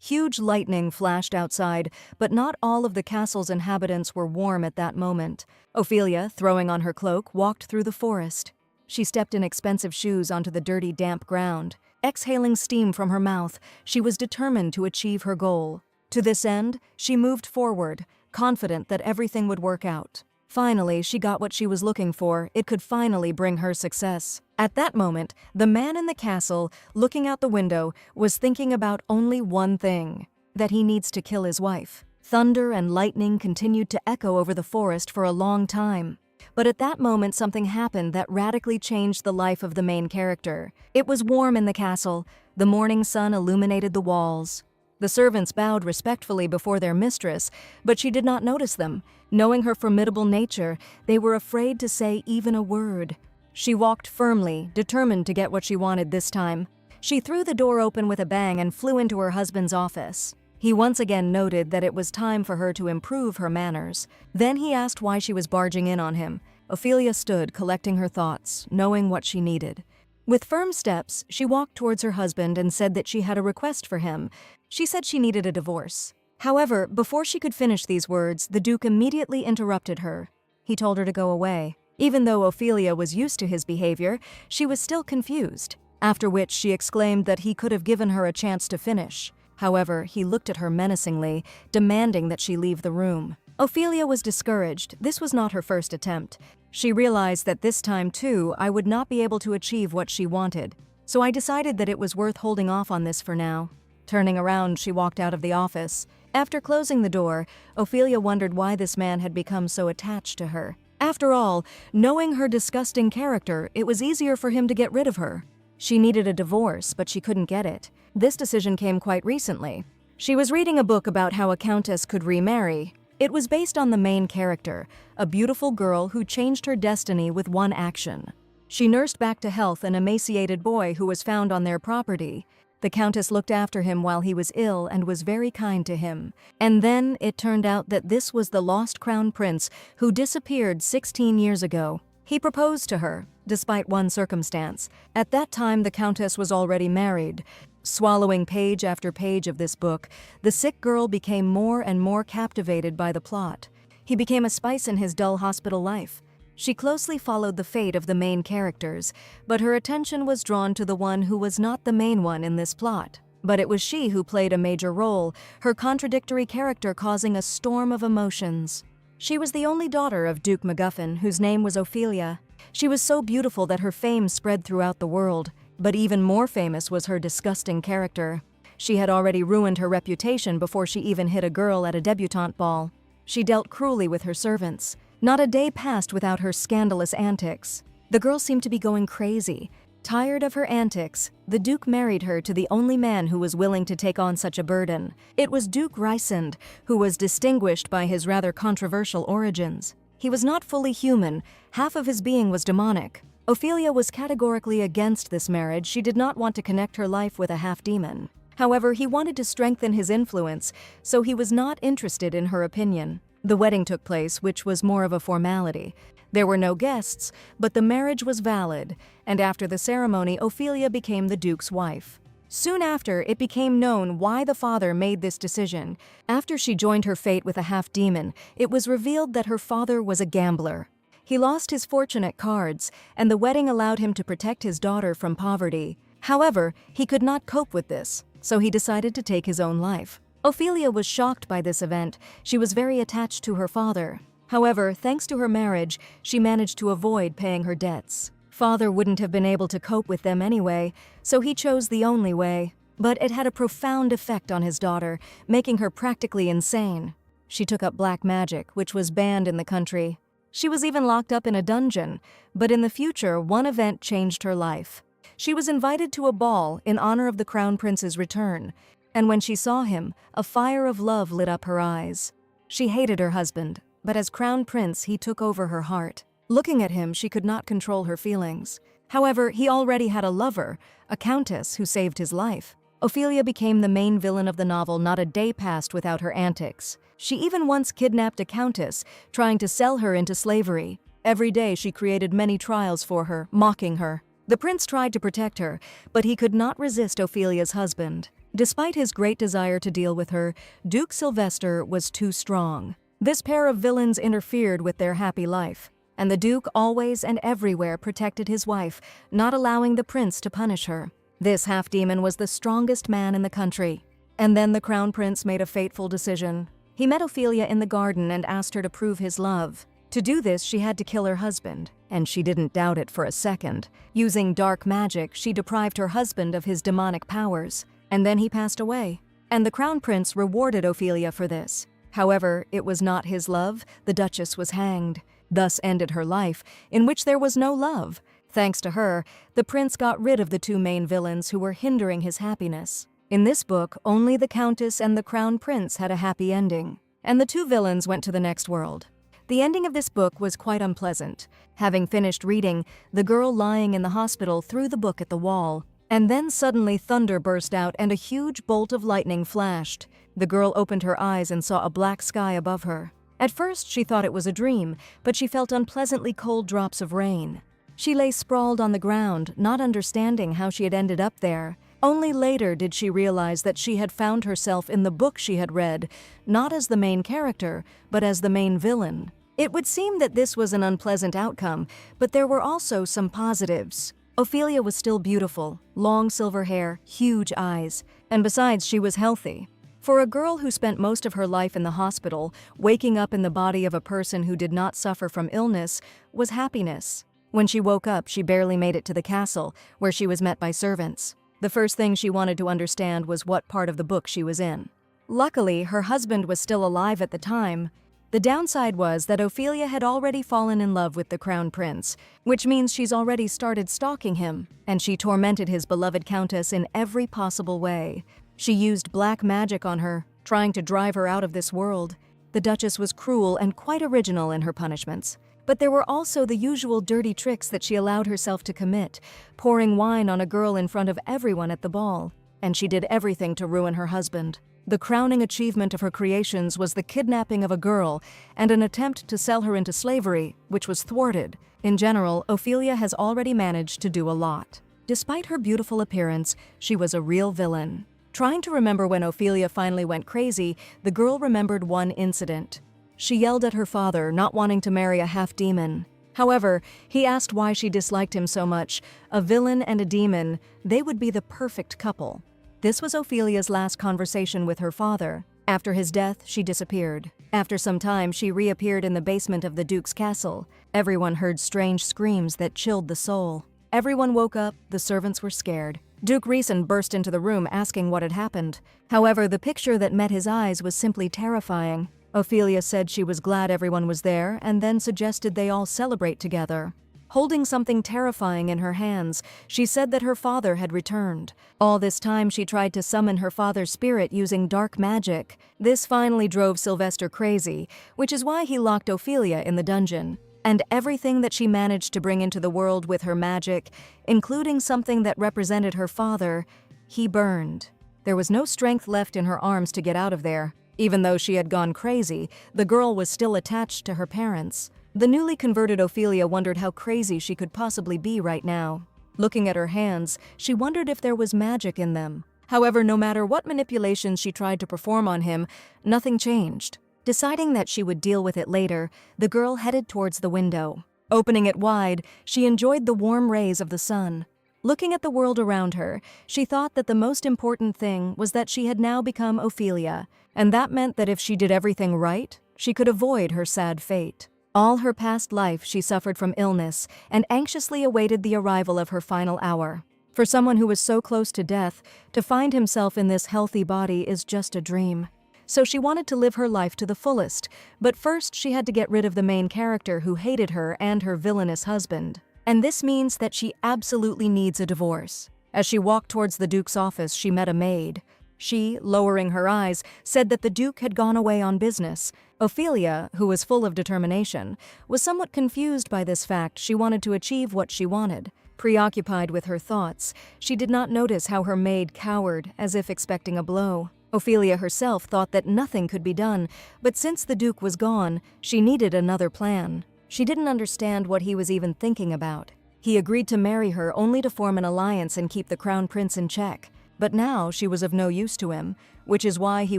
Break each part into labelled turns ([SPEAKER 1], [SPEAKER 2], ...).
[SPEAKER 1] Huge lightning flashed outside, but not all of the castle's inhabitants were warm at that moment. Ophelia, throwing on her cloak, walked through the forest. She stepped in expensive shoes onto the dirty, damp ground. Exhaling steam from her mouth, she was determined to achieve her goal. To this end, she moved forward, confident that everything would work out. Finally, she got what she was looking for. It could finally bring her success. At that moment, the man in the castle, looking out the window, was thinking about only one thing: that he needs to kill his wife. Thunder and lightning continued to echo over the forest for a long time. But at that moment, something happened that radically changed the life of the main character. It was warm in the castle. The morning sun illuminated the walls. The servants bowed respectfully before their mistress, but she did not notice them. Knowing her formidable nature, they were afraid to say even a word. She walked firmly, determined to get what she wanted this time. She threw the door open with a bang and flew into her husband's office. He once again noted that it was time for her to improve her manners. Then he asked why she was barging in on him. Ophelia stood, collecting her thoughts, knowing what she needed. With firm steps, she walked towards her husband and said that she had a request for him. She said she needed a divorce. However, before she could finish these words, the Duke immediately interrupted her. He told her to go away. Even though Ophelia was used to his behavior, she was still confused, after which she exclaimed that he could have given her a chance to finish. However, he looked at her menacingly, demanding that she leave the room. Ophelia was discouraged. This was not her first attempt. She realized that this time, too, I would not be able to achieve what she wanted. So I decided that it was worth holding off on this for now. Turning around, she walked out of the office. After closing the door, Ophelia wondered why this man had become so attached to her. After all, knowing her disgusting character, it was easier for him to get rid of her. She needed a divorce, but she couldn't get it. This decision came quite recently. She was reading a book about how a countess could remarry. It was based on the main character, a beautiful girl who changed her destiny with one action. She nursed back to health an emaciated boy who was found on their property. The countess looked after him while he was ill and was very kind to him. And then it turned out that this was the lost crown prince who disappeared 16 years ago. He proposed to her, despite one circumstance. At that time, the countess was already married. Swallowing page after page of this book, the sick girl became more and more captivated by the plot. He became a spice in his dull hospital life. She closely followed the fate of the main characters, but her attention was drawn to the one who was not the main one in this plot. But it was she who played a major role, her contradictory character causing a storm of emotions. She was the only daughter of Duke MacGuffin, whose name was Ophelia. She was so beautiful that her fame spread throughout the world. But even more famous was her disgusting character. She had already ruined her reputation before she even hit a girl at a debutante ball. She dealt cruelly with her servants. Not a day passed without her scandalous antics. The girl seemed to be going crazy. Tired of her antics, the Duke married her to the only man who was willing to take on such a burden. It was Duke Rysand, who was distinguished by his rather controversial origins. He was not fully human. Half of his being was demonic. Ophelia was categorically against this marriage. She did not want to connect her life with a half-demon. However, he wanted to strengthen his influence, so he was not interested in her opinion. The wedding took place, which was more of a formality. There were no guests, but the marriage was valid, and after the ceremony, Ophelia became the Duke's wife. Soon after, it became known why the father made this decision. After she joined her fate with a half-demon, it was revealed that her father was a gambler. He lost his fortune at cards, and the wedding allowed him to protect his daughter from poverty. However, he could not cope with this, so he decided to take his own life. Ophelia was shocked by this event. She was very attached to her father. However, thanks to her marriage, she managed to avoid paying her debts. Father wouldn't have been able to cope with them anyway, so he chose the only way. But it had a profound effect on his daughter, making her practically insane. She took up black magic, which was banned in the country. She was even locked up in a dungeon, but in the future, one event changed her life. She was invited to a ball in honor of the Crown Prince's return, and when she saw him, a fire of love lit up her eyes. She hated her husband, but as Crown Prince, he took over her heart. Looking at him, she could not control her feelings. However, he already had a lover, a countess who saved his life. Ophelia became the main villain of the novel. Not a day passed without her antics. She even once kidnapped a countess, trying to sell her into slavery. Every day she created many trials for her, mocking her. The prince tried to protect her, but he could not resist Ophelia's husband. Despite his great desire to deal with her, Duke Sylvester was too strong. This pair of villains interfered with their happy life, and the Duke always and everywhere protected his wife, not allowing the prince to punish her. This half-demon was the strongest man in the country. And then the Crown Prince made a fateful decision. He met Ophelia in the garden and asked her to prove his love. To do this, she had to kill her husband, and she didn't doubt it for a second. Using dark magic, she deprived her husband of his demonic powers, and then he passed away. And the Crown Prince rewarded Ophelia for this. However, it was not his love. The Duchess was hanged. Thus ended her life, in which there was no love. Thanks to her, the prince got rid of the two main villains who were hindering his happiness. In this book, only the Countess and the Crown Prince had a happy ending, and the two villains went to the next world. The ending of this book was quite unpleasant. Having finished reading, the girl lying in the hospital threw the book at the wall, and then suddenly thunder burst out and a huge bolt of lightning flashed. The girl opened her eyes and saw a black sky above her. At first, she thought it was a dream, but she felt unpleasantly cold drops of rain. She lay sprawled on the ground, not understanding how she had ended up there. Only later did she realize that she had found herself in the book she had read, not as the main character, but as the main villain. It would seem that this was an unpleasant outcome, but there were also some positives. Ophelia was still beautiful, long silver hair, huge eyes, and besides, she was healthy. For a girl who spent most of her life in the hospital, waking up in the body of a person who did not suffer from illness was happiness. When she woke up, she barely made it to the castle, where she was met by servants. The first thing she wanted to understand was what part of the book she was in. Luckily, her husband was still alive at the time. The downside was that Ophelia had already fallen in love with the Crown Prince, which means she's already started stalking him, and she tormented his beloved Countess in every possible way. She used black magic on her, trying to drive her out of this world. The Duchess was cruel and quite original in her punishments. But there were also the usual dirty tricks that she allowed herself to commit, pouring wine on a girl in front of everyone at the ball. And she did everything to ruin her husband. The crowning achievement of her creations was the kidnapping of a girl and an attempt to sell her into slavery, which was thwarted. In general, Ophelia has already managed to do a lot. Despite her beautiful appearance, she was a real villain. Trying to remember when Ophelia finally went crazy, the girl remembered one incident. She yelled at her father, not wanting to marry a half-demon. However, he asked why she disliked him so much. A villain and a demon, they would be the perfect couple. This was Ophelia's last conversation with her father. After his death, she disappeared. After some time, she reappeared in the basement of the Duke's castle. Everyone heard strange screams that chilled the soul. Everyone woke up, the servants were scared. Duke Rhys burst into the room asking what had happened. However, the picture that met his eyes was simply terrifying. Ophelia said she was glad everyone was there and then suggested they all celebrate together. Holding something terrifying in her hands, she said that her father had returned. All this time she tried to summon her father's spirit using dark magic. This finally drove Sylvester crazy, which is why he locked Ophelia in the dungeon. And everything that she managed to bring into the world with her magic, including something that represented her father, he burned. There was no strength left in her arms to get out of there. Even though she had gone crazy, the girl was still attached to her parents. The newly converted Ophelia wondered how crazy she could possibly be right now. Looking at her hands, she wondered if there was magic in them. However, no matter what manipulations she tried to perform on him, nothing changed. Deciding that she would deal with it later, the girl headed towards the window. Opening it wide, she enjoyed the warm rays of the sun. Looking at the world around her, she thought that the most important thing was that she had now become Ophelia, and that meant that if she did everything right, she could avoid her sad fate. All her past life, she suffered from illness and anxiously awaited the arrival of her final hour. For someone who was so close to death, to find himself in this healthy body is just a dream. So she wanted to live her life to the fullest, but first she had to get rid of the main character who hated her and her villainous husband. And this means that she absolutely needs a divorce. As she walked towards the Duke's office, she met a maid. She, lowering her eyes, said that the Duke had gone away on business. Ophelia, who was full of determination, was somewhat confused by this fact. She wanted to achieve what she wanted. Preoccupied with her thoughts, she did not notice how her maid cowered, as if expecting a blow. Ophelia herself thought that nothing could be done, but since the Duke was gone, she needed another plan. She didn't understand what he was even thinking about. He agreed to marry her only to form an alliance and keep the Crown Prince in check. But now she was of no use to him, which is why he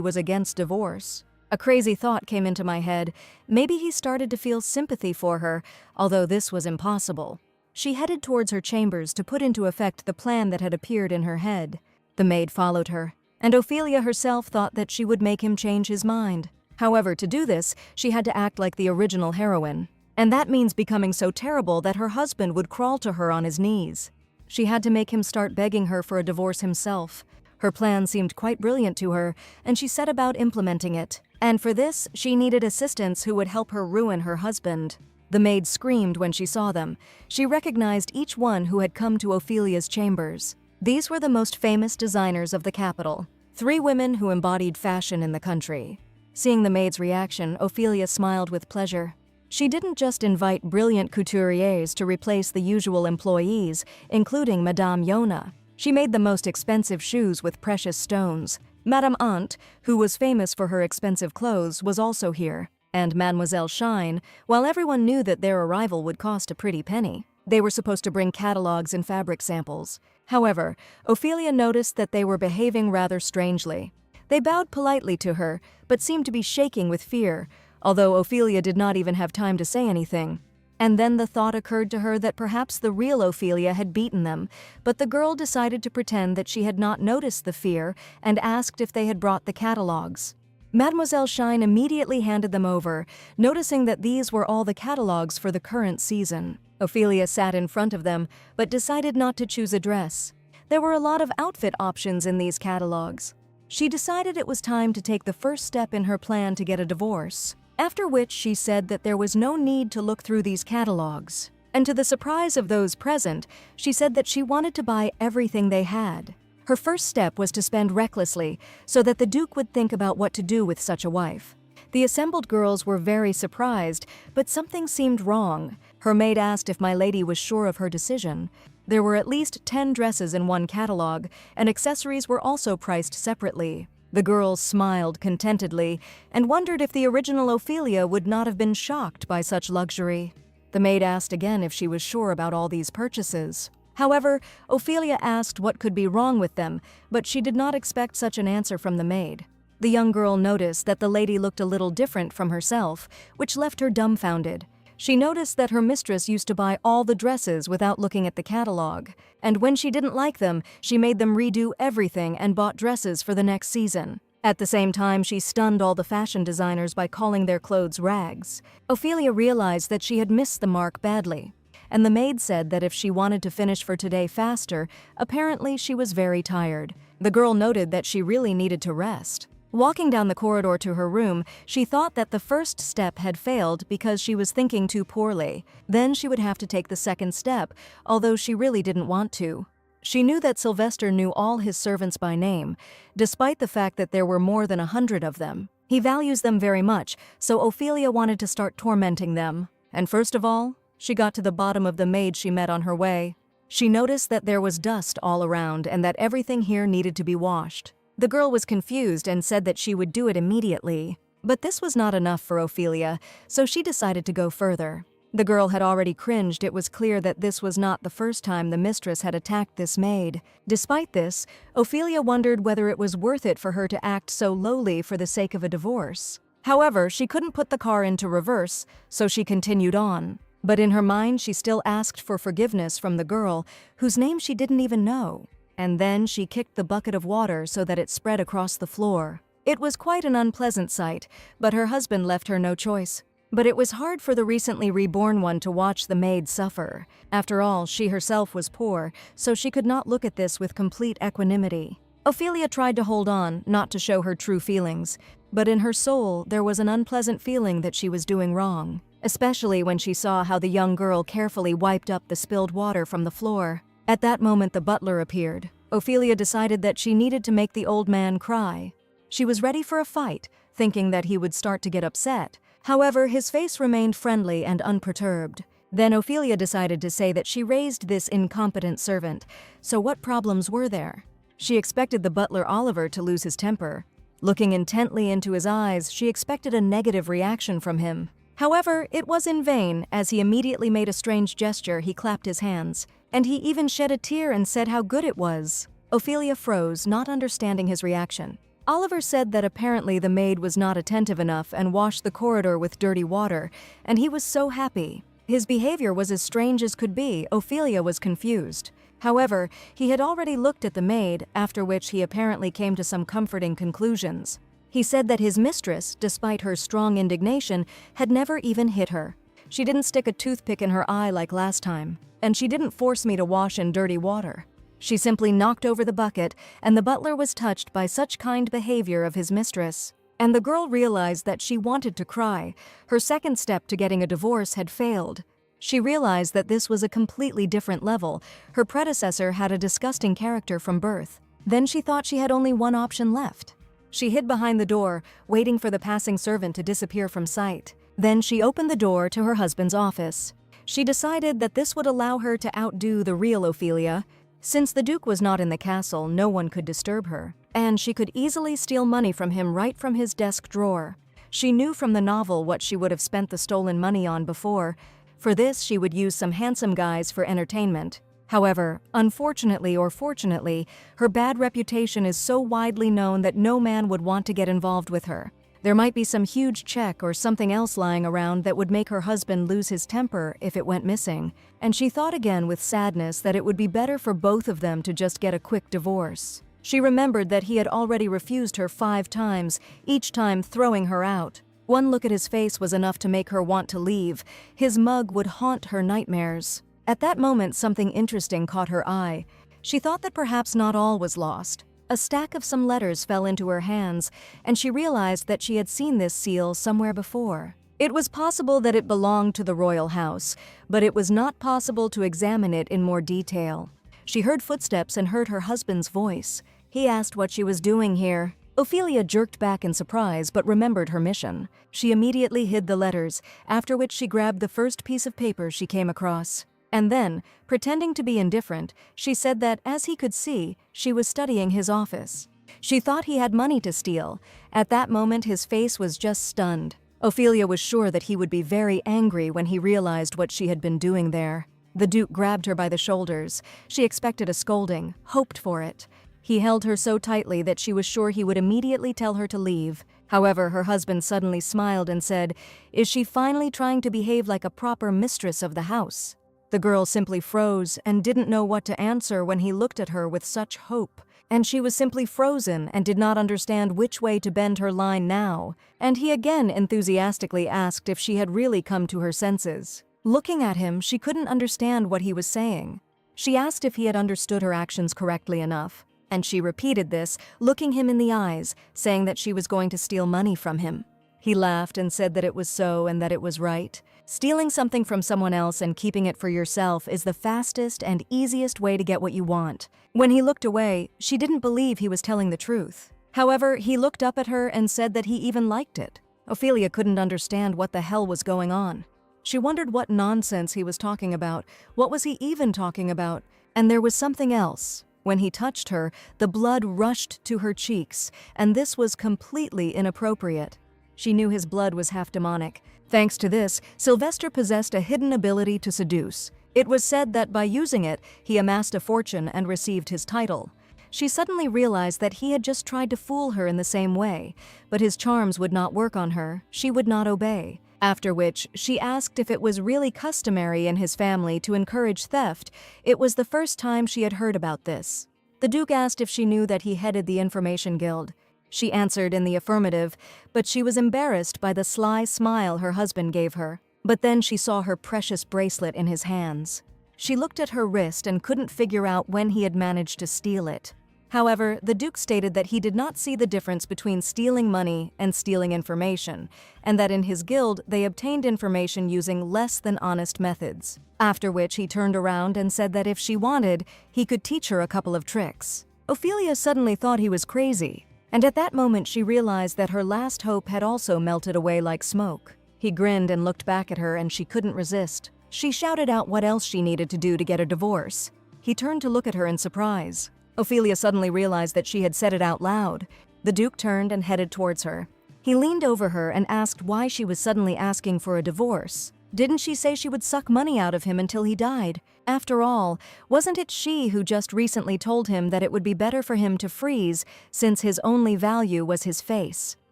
[SPEAKER 1] was against divorce. A crazy thought came into my head. Maybe he started to feel sympathy for her, although this was impossible. She headed towards her chambers to put into effect the plan that had appeared in her head. The maid followed her, and Ophelia herself thought that she would make him change his mind. However, to do this, she had to act like the original heroine. And that means becoming so terrible that her husband would crawl to her on his knees. She had to make him start begging her for a divorce himself. Her plan seemed quite brilliant to her, and she set about implementing it. And for this, she needed assistants who would help her ruin her husband. The maid screamed when she saw them. She recognized each one who had come to Ophelia's chambers. These were the most famous designers of the capital, 3 women who embodied fashion in the country. Seeing the maid's reaction, Ophelia smiled with pleasure. She didn't just invite brilliant couturiers to replace the usual employees, including Madame Yona. She made the most expensive shoes with precious stones. Madame Ant, who was famous for her expensive clothes, was also here. And Mademoiselle Shine, while everyone knew that their arrival would cost a pretty penny. They were supposed to bring catalogs and fabric samples. However, Ophelia noticed that they were behaving rather strangely. They bowed politely to her, but seemed to be shaking with fear, although Ophelia did not even have time to say anything. And then the thought occurred to her that perhaps the real Ophelia had beaten them, but the girl decided to pretend that she had not noticed the fear and asked if they had brought the catalogs. Mademoiselle Shine immediately handed them over, noticing that these were all the catalogs for the current season. Ophelia sat in front of them, but decided not to choose a dress. There were a lot of outfit options in these catalogs. She decided it was time to take the first step in her plan to get a divorce, after which she said that there was no need to look through these catalogs. And to the surprise of those present, she said that she wanted to buy everything they had. Her first step was to spend recklessly, so that the Duke would think about what to do with such a wife. The assembled girls were very surprised, but something seemed wrong. Her maid asked if my lady was sure of her decision. There were at least 10 dresses in one catalog, and accessories were also priced separately. The girls smiled contentedly and wondered if the original Ophelia would not have been shocked by such luxury. The maid asked again if she was sure about all these purchases. However, Ophelia asked what could be wrong with them, but she did not expect such an answer from the maid. The young girl noticed that the lady looked a little different from herself, which left her dumbfounded. She noticed that her mistress used to buy all the dresses without looking at the catalog, and when she didn't like them, she made them redo everything and bought dresses for the next season. At the same time, she stunned all the fashion designers by calling their clothes rags. Ophelia realized that she had missed the mark badly, and the maid said that if she wanted to finish for today faster, apparently she was very tired. The girl noted that she really needed to rest. Walking down the corridor to her room, she thought that the first step had failed because she was thinking too poorly. Then she would have to take the second step, although she really didn't want to. She knew that Sylvester knew all his servants by name, despite the fact that there were more than 100 of them. He values them very much, so Ophelia wanted to start tormenting them. And first of all, she got to the bottom of the maid she met on her way. She noticed that there was dust all around and that everything here needed to be washed. The girl was confused and said that she would do it immediately. But this was not enough for Ophelia, so she decided to go further. The girl had already cringed. It was clear that this was not the first time the mistress had attacked this maid. Despite this, Ophelia wondered whether it was worth it for her to act so lowly for the sake of a divorce. However, she couldn't put the car into reverse, so she continued on. But in her mind, she still asked for forgiveness from the girl, whose name she didn't even know. And then she kicked the bucket of water so that it spread across the floor. It was quite an unpleasant sight, but her husband left her no choice. But it was hard for the recently reborn one to watch the maid suffer. After all, she herself was poor, so she could not look at this with complete equanimity. Ophelia tried to hold on, not to show her true feelings, but in her soul there was an unpleasant feeling that she was doing wrong, especially when she saw how the young girl carefully wiped up the spilled water from the floor. At that moment, the butler appeared. Ophelia decided that she needed to make the old man cry. She was ready for a fight, thinking that he would start to get upset. However, his face remained friendly and unperturbed. Then Ophelia decided to say that she raised this incompetent servant, so what problems were there? She expected the butler Oliver to lose his temper. Looking intently into his eyes, she expected a negative reaction from him. However, it was in vain. As he immediately made a strange gesture, he clapped his hands. And he even shed a tear and said how good it was. Ophelia froze, not understanding his reaction. Oliver said that apparently the maid was not attentive enough and washed the corridor with dirty water, and he was so happy. His behavior was as strange as could be. Ophelia was confused. However, he had already looked at the maid, after which he apparently came to some comforting conclusions. He said that his mistress, despite her strong indignation, had never even hit her. She didn't stick a toothpick in her eye like last time, and she didn't force me to wash in dirty water. She simply knocked over the bucket, and the butler was touched by such kind behavior of his mistress. And the girl realized that she wanted to cry. Her second step to getting a divorce had failed. She realized that this was a completely different level. Her predecessor had a disgusting character from birth. Then she thought she had only one option left. She hid behind the door, waiting for the passing servant to disappear from sight. Then she opened the door to her husband's office. She decided that this would allow her to outdo the real Ophelia. Since the Duke was not in the castle, no one could disturb her, and she could easily steal money from him right from his desk drawer. She knew from the novel what she would have spent the stolen money on before. For this, she would use some handsome guys for entertainment. However, unfortunately or fortunately, her bad reputation is so widely known that no man would want to get involved with her. There might be some huge check or something else lying around that would make her husband lose his temper if it went missing, and she thought again with sadness that it would be better for both of them to just get a quick divorce. She remembered that he had already refused her 5 times, each time throwing her out. One look at his face was enough to make her want to leave. His mug would haunt her nightmares. At that moment, something interesting caught her eye. She thought that perhaps not all was lost. A stack of some letters fell into her hands, and she realized that she had seen this seal somewhere before. It was possible that it belonged to the royal house, but it was not possible to examine it in more detail. She heard footsteps and heard her husband's voice. He asked what she was doing here. Ophelia jerked back in surprise but remembered her mission. She immediately hid the letters, after which she grabbed the first piece of paper she came across. And then, pretending to be indifferent, she said that, as he could see, she was studying his office. She thought he had money to steal. At that moment, his face was just stunned. Ophelia was sure that he would be very angry when he realized what she had been doing there. The Duke grabbed her by the shoulders. She expected a scolding, hoped for it. He held her so tightly that she was sure he would immediately tell her to leave. However, her husband suddenly smiled and said, "Is she finally trying to behave like a proper mistress of the house?" The girl simply froze and didn't know what to answer when he looked at her with such hope. And she was simply frozen and did not understand which way to bend her line now. And he again enthusiastically asked if she had really come to her senses. Looking at him, she couldn't understand what he was saying. She asked if he had understood her actions correctly enough. And she repeated this, looking him in the eyes, saying that she was going to steal money from him. He laughed and said that it was so and that it was right. Stealing something from someone else and keeping it for yourself is the fastest and easiest way to get what you want. When he looked away, she didn't believe he was telling the truth. However, he looked up at her and said that he even liked it. Ophelia couldn't understand what the hell was going on. She wondered what nonsense he was talking about. What was he even talking about? And there was something else. When he touched her, the blood rushed to her cheeks, and this was completely inappropriate. She knew his blood was half demonic. Thanks to this, Sylvester possessed a hidden ability to seduce. It was said that by using it, he amassed a fortune and received his title. She suddenly realized that he had just tried to fool her in the same way, but his charms would not work on her. She would not obey. After which, she asked if it was really customary in his family to encourage theft. It was the first time she had heard about this. The Duke asked if she knew that he headed the Information Guild. She answered in the affirmative, but she was embarrassed by the sly smile her husband gave her. But then she saw her precious bracelet in his hands. She looked at her wrist and couldn't figure out when he had managed to steal it. However, the Duke stated that he did not see the difference between stealing money and stealing information, and that in his guild they obtained information using less than honest methods. After which he turned around and said that if she wanted, he could teach her a couple of tricks. Ophelia suddenly thought he was crazy, and at that moment she realized that her last hope had also melted away like smoke. He grinned and looked back at her, and she couldn't resist. She shouted out what else she needed to do to get a divorce. He turned to look at her in surprise. Ophelia suddenly realized that she had said it out loud. The Duke turned and headed towards her. He leaned over her and asked why she was suddenly asking for a divorce. Didn't she say she would suck money out of him until he died? After all, wasn't it she who just recently told him that it would be better for him to freeze since his only value was his face?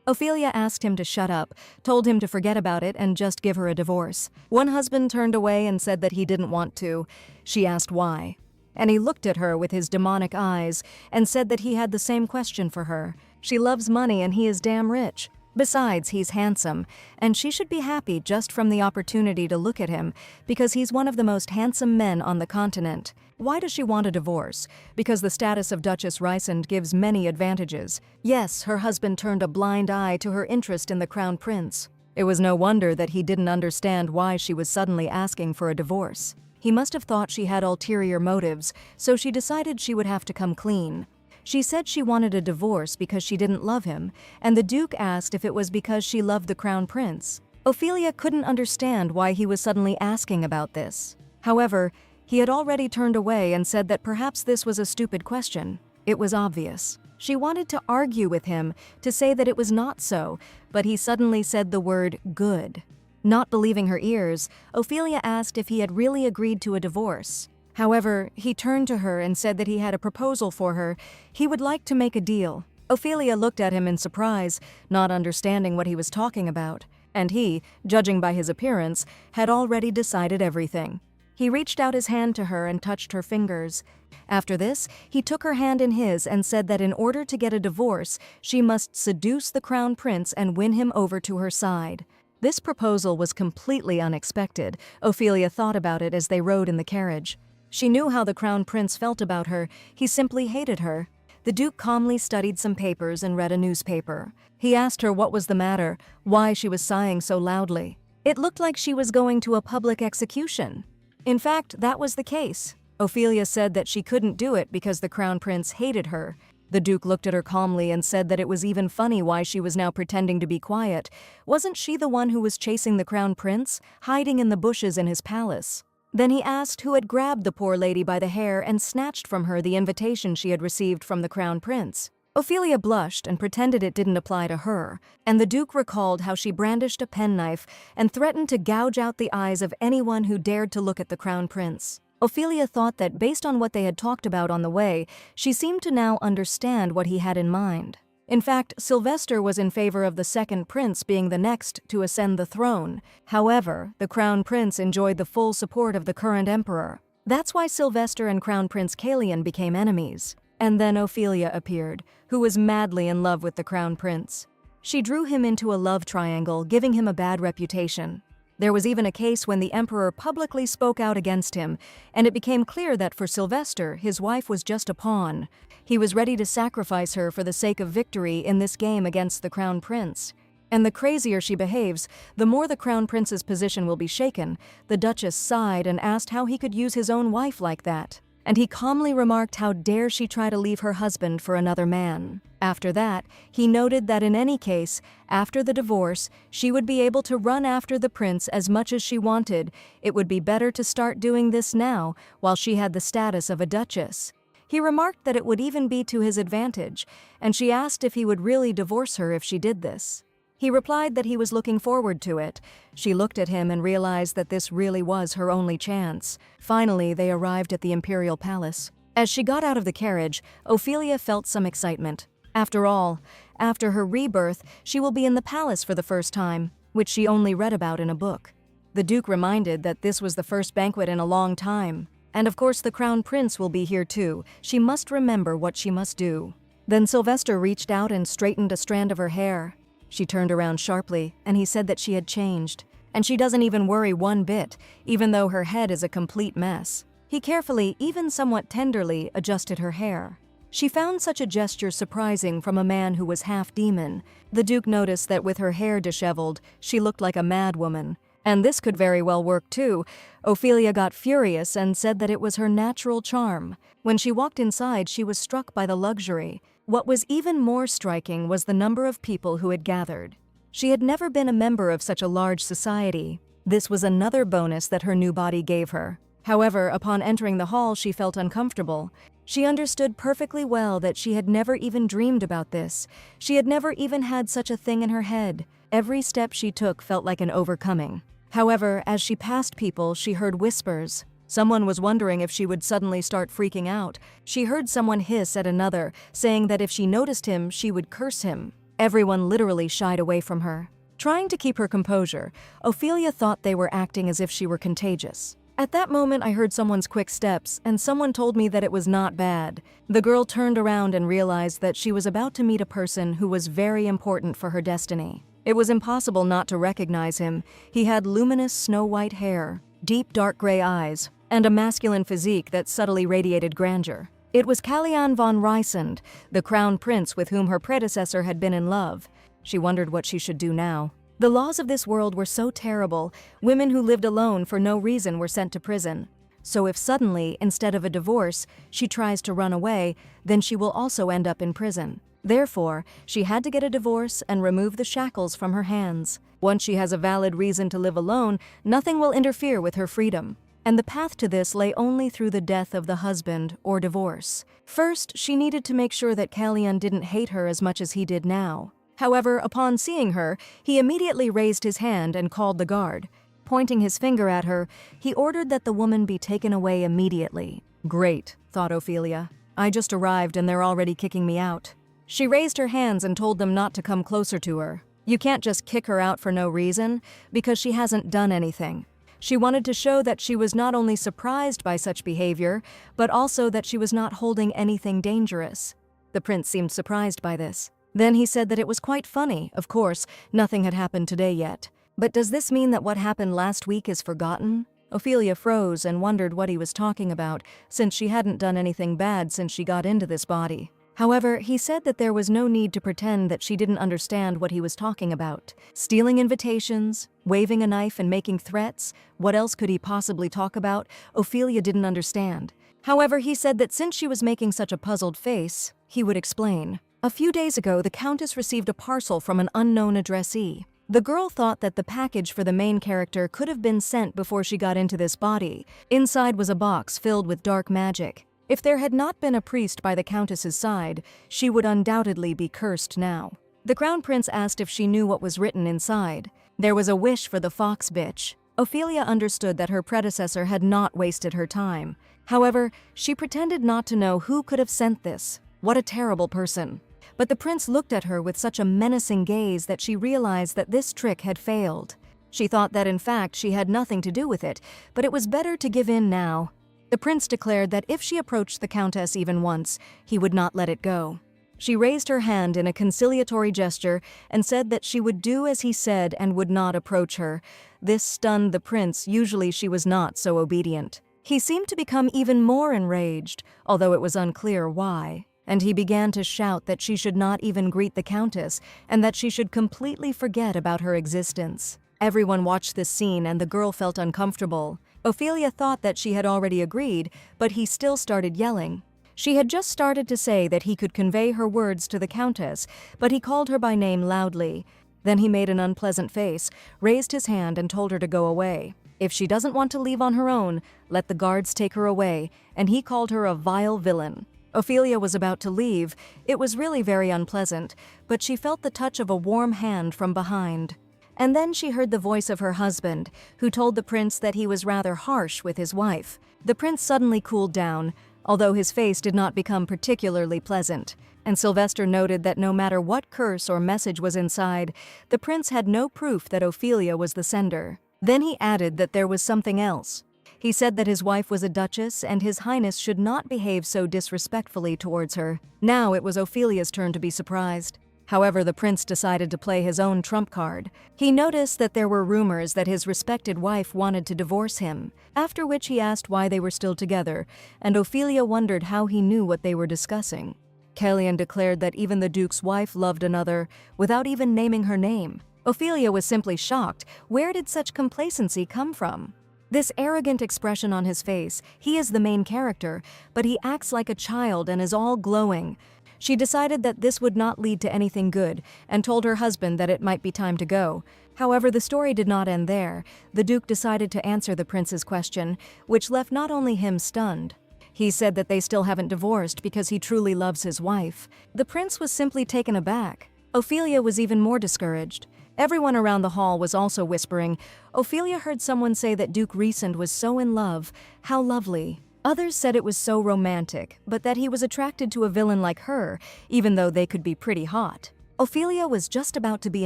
[SPEAKER 1] Ophelia asked him to shut up, told him to forget about it and just give her a divorce. One husband turned away and said that he didn't want to. She asked why. And he looked at her with his demonic eyes and said that he had the same question for her. She loves money and he is damn rich. Besides, he's handsome, and she should be happy just from the opportunity to look at him because he's one of the most handsome men on the continent. Why does she want a divorce? Because the status of Duchess Rysand gives many advantages. Yes, her husband turned a blind eye to her interest in the Crown Prince. It was no wonder that he didn't understand why she was suddenly asking for a divorce. He must have thought she had ulterior motives, so she decided she would have to come clean. She said she wanted a divorce because she didn't love him, and the Duke asked if it was because she loved the Crown Prince. Ophelia couldn't understand why he was suddenly asking about this. However, he had already turned away and said that perhaps this was a stupid question. It was obvious. She wanted to argue with him, to say that it was not so, but he suddenly said the word good. Not believing her ears, Ophelia asked if he had really agreed to a divorce. However, he turned to her and said that he had a proposal for her. He would like to make a deal. Ophelia looked at him in surprise, not understanding what he was talking about. And he, judging by his appearance, had already decided everything. He reached out his hand to her and touched her fingers. After this, he took her hand in his and said that in order to get a divorce, she must seduce the Crown Prince and win him over to her side. This proposal was completely unexpected. Ophelia thought about it as they rode in the carriage. She knew how the Crown Prince felt about her. He simply hated her. The Duke calmly studied some papers and read a newspaper. He asked her what was the matter, why she was sighing so loudly. It looked like she was going to a public execution. In fact, that was the case. Ophelia said that she couldn't do it because the Crown Prince hated her. The Duke looked at her calmly and said that it was even funny why she was now pretending to be quiet. Wasn't she the one who was chasing the Crown Prince, hiding in the bushes in his palace? Then he asked who had grabbed the poor lady by the hair and snatched from her the invitation she had received from the Crown Prince. Ophelia blushed and pretended it didn't apply to her, and the Duke recalled how she brandished a penknife and threatened to gouge out the eyes of anyone who dared to look at the Crown Prince. Ophelia thought that based on what they had talked about on the way, she seemed to now understand what he had in mind. In fact, Sylvester was in favor of the second prince being the next to ascend the throne. However, the Crown Prince enjoyed the full support of the current emperor. That's why Sylvester and Crown Prince Kalian became enemies. And then Ophelia appeared, who was madly in love with the Crown Prince. She drew him into a love triangle, giving him a bad reputation. There was even a case when the emperor publicly spoke out against him, and it became clear that for Sylvester, his wife was just a pawn. He was ready to sacrifice her for the sake of victory in this game against the Crown Prince. And the crazier she behaves, the more the Crown Prince's position will be shaken. The Duchess sighed and asked how he could use his own wife like that. And he calmly remarked how dare she try to leave her husband for another man. After that, he noted that in any case, after the divorce, she would be able to run after the prince as much as she wanted. It would be better to start doing this now, while she had the status of a duchess. He remarked that it would even be to his advantage, and she asked if he would really divorce her if she did this. He replied that he was looking forward to it. She looked at him and realized that this really was her only chance. Finally, they arrived at the imperial palace. As she got out of the carriage, Ophelia felt some excitement. After all, after her rebirth, she will be in the palace for the first time, which she only read about in a book. The Duke reminded that this was the first banquet in a long time. And of course the Crown Prince will be here too. She must remember what she must do. Then Sylvester reached out and straightened a strand of her hair. She turned around sharply, and he said that she had changed. And she doesn't even worry one bit, even though her head is a complete mess. He carefully, even somewhat tenderly, adjusted her hair. She found such a gesture surprising from a man who was half demon. The Duke noticed that with her hair disheveled, she looked like a mad woman. And this could very well work too. Ophelia got furious and said that it was her natural charm. When she walked inside, she was struck by the luxury. What was even more striking was the number of people who had gathered. She had never been a member of such a large society. This was another bonus that her new body gave her. However, upon entering the hall, she felt uncomfortable. She understood perfectly well that she had never even dreamed about this. She had never even had such a thing in her head. Every step she took felt like an overcoming. However, as she passed people, she heard whispers. Someone was wondering if she would suddenly start freaking out. She heard someone hiss at another, saying that if she noticed him, she would curse him. Everyone literally shied away from her. Trying to keep her composure, Ophelia thought they were acting as if she were contagious. At that moment, I heard someone's quick steps, and someone told me that it was not bad. The girl turned around and realized that she was about to meet a person who was very important for her destiny. It was impossible not to recognize him. He had luminous snow-white hair, deep dark gray eyes, and a masculine physique that subtly radiated grandeur. It was Kalyan von Rysand, the crown prince with whom her predecessor had been in love. She wondered what she should do now. The laws of this world were so terrible, women who lived alone for no reason were sent to prison. So if suddenly, instead of a divorce, she tries to run away, then she will also end up in prison. Therefore, she had to get a divorce and remove the shackles from her hands. Once she has a valid reason to live alone, nothing will interfere with her freedom. And the path to this lay only through the death of the husband or divorce. First, she needed to make sure that Kalyan didn't hate her as much as he did now. However, upon seeing her, he immediately raised his hand and called the guard. Pointing his finger at her, he ordered that the woman be taken away immediately. Great, thought Ophelia. I just arrived and they're already kicking me out. She raised her hands and told them not to come closer to her. You can't just kick her out for no reason, because she hasn't done anything. She wanted to show that she was not only surprised by such behavior, but also that she was not holding anything dangerous. The prince seemed surprised by this. Then he said that it was quite funny. Of course, nothing had happened today yet. But does this mean that what happened last week is forgotten? Ophelia froze and wondered what he was talking about, since she hadn't done anything bad since she got into this body. However, he said that there was no need to pretend that she didn't understand what he was talking about. Stealing invitations, waving a knife and making threats, what else could he possibly talk about? Ophelia didn't understand. However, he said that since she was making such a puzzled face, he would explain. A few days ago, the Countess received a parcel from an unknown addressee. The girl thought that the package for the main character could have been sent before she got into this body. Inside was a box filled with dark magic. If there had not been a priest by the Countess's side, she would undoubtedly be cursed now. The Crown Prince asked if she knew what was written inside. There was a wish for the fox bitch. Ophelia understood that her predecessor had not wasted her time. However, she pretended not to know who could have sent this. What a terrible person. But the prince looked at her with such a menacing gaze that she realized that this trick had failed. She thought that in fact she had nothing to do with it, but it was better to give in now. The prince declared that if she approached the countess even once, he would not let it go. She raised her hand in a conciliatory gesture and said that she would do as he said and would not approach her. This stunned the prince. Usually she was not so obedient. He seemed to become even more enraged, although it was unclear why. And he began to shout that she should not even greet the countess and that she should completely forget about her existence. Everyone watched this scene and the girl felt uncomfortable. Ophelia thought that she had already agreed, but he still started yelling. She had just started to say that he could convey her words to the countess, but he called her by name loudly. Then he made an unpleasant face, raised his hand and told her to go away. If she doesn't want to leave on her own, let the guards take her away, and he called her a vile villain. Ophelia was about to leave. It was really very unpleasant, but she felt the touch of a warm hand from behind. And then she heard the voice of her husband, who told the prince that he was rather harsh with his wife. The prince suddenly cooled down, although his face did not become particularly pleasant. And Sylvester noted that no matter what curse or message was inside, the prince had no proof that Ophelia was the sender. Then he added that there was something else. He said that his wife was a duchess and His Highness should not behave so disrespectfully towards her. Now it was Ophelia's turn to be surprised. However, the prince decided to play his own trump card. He noticed that there were rumors that his respected wife wanted to divorce him, after which he asked why they were still together, and Ophelia wondered how he knew what they were discussing. Kalyan declared that even the duke's wife loved another, without even naming her name. Ophelia was simply shocked. Where did such complacency come from? This arrogant expression on his face, he is the main character, but he acts like a child and is all glowing. She decided that this would not lead to anything good and told her husband that it might be time to go. However, the story did not end there. The Duke decided to answer the prince's question, which left not only him stunned. He said that they still haven't divorced because he truly loves his wife. The prince was simply taken aback. Ophelia was even more discouraged. Everyone around the hall was also whispering. Ophelia heard someone say that Duke Rhysand was so in love. How lovely. Others said it was so romantic, but that he was attracted to a villain like her, even though they could be pretty hot. Ophelia was just about to be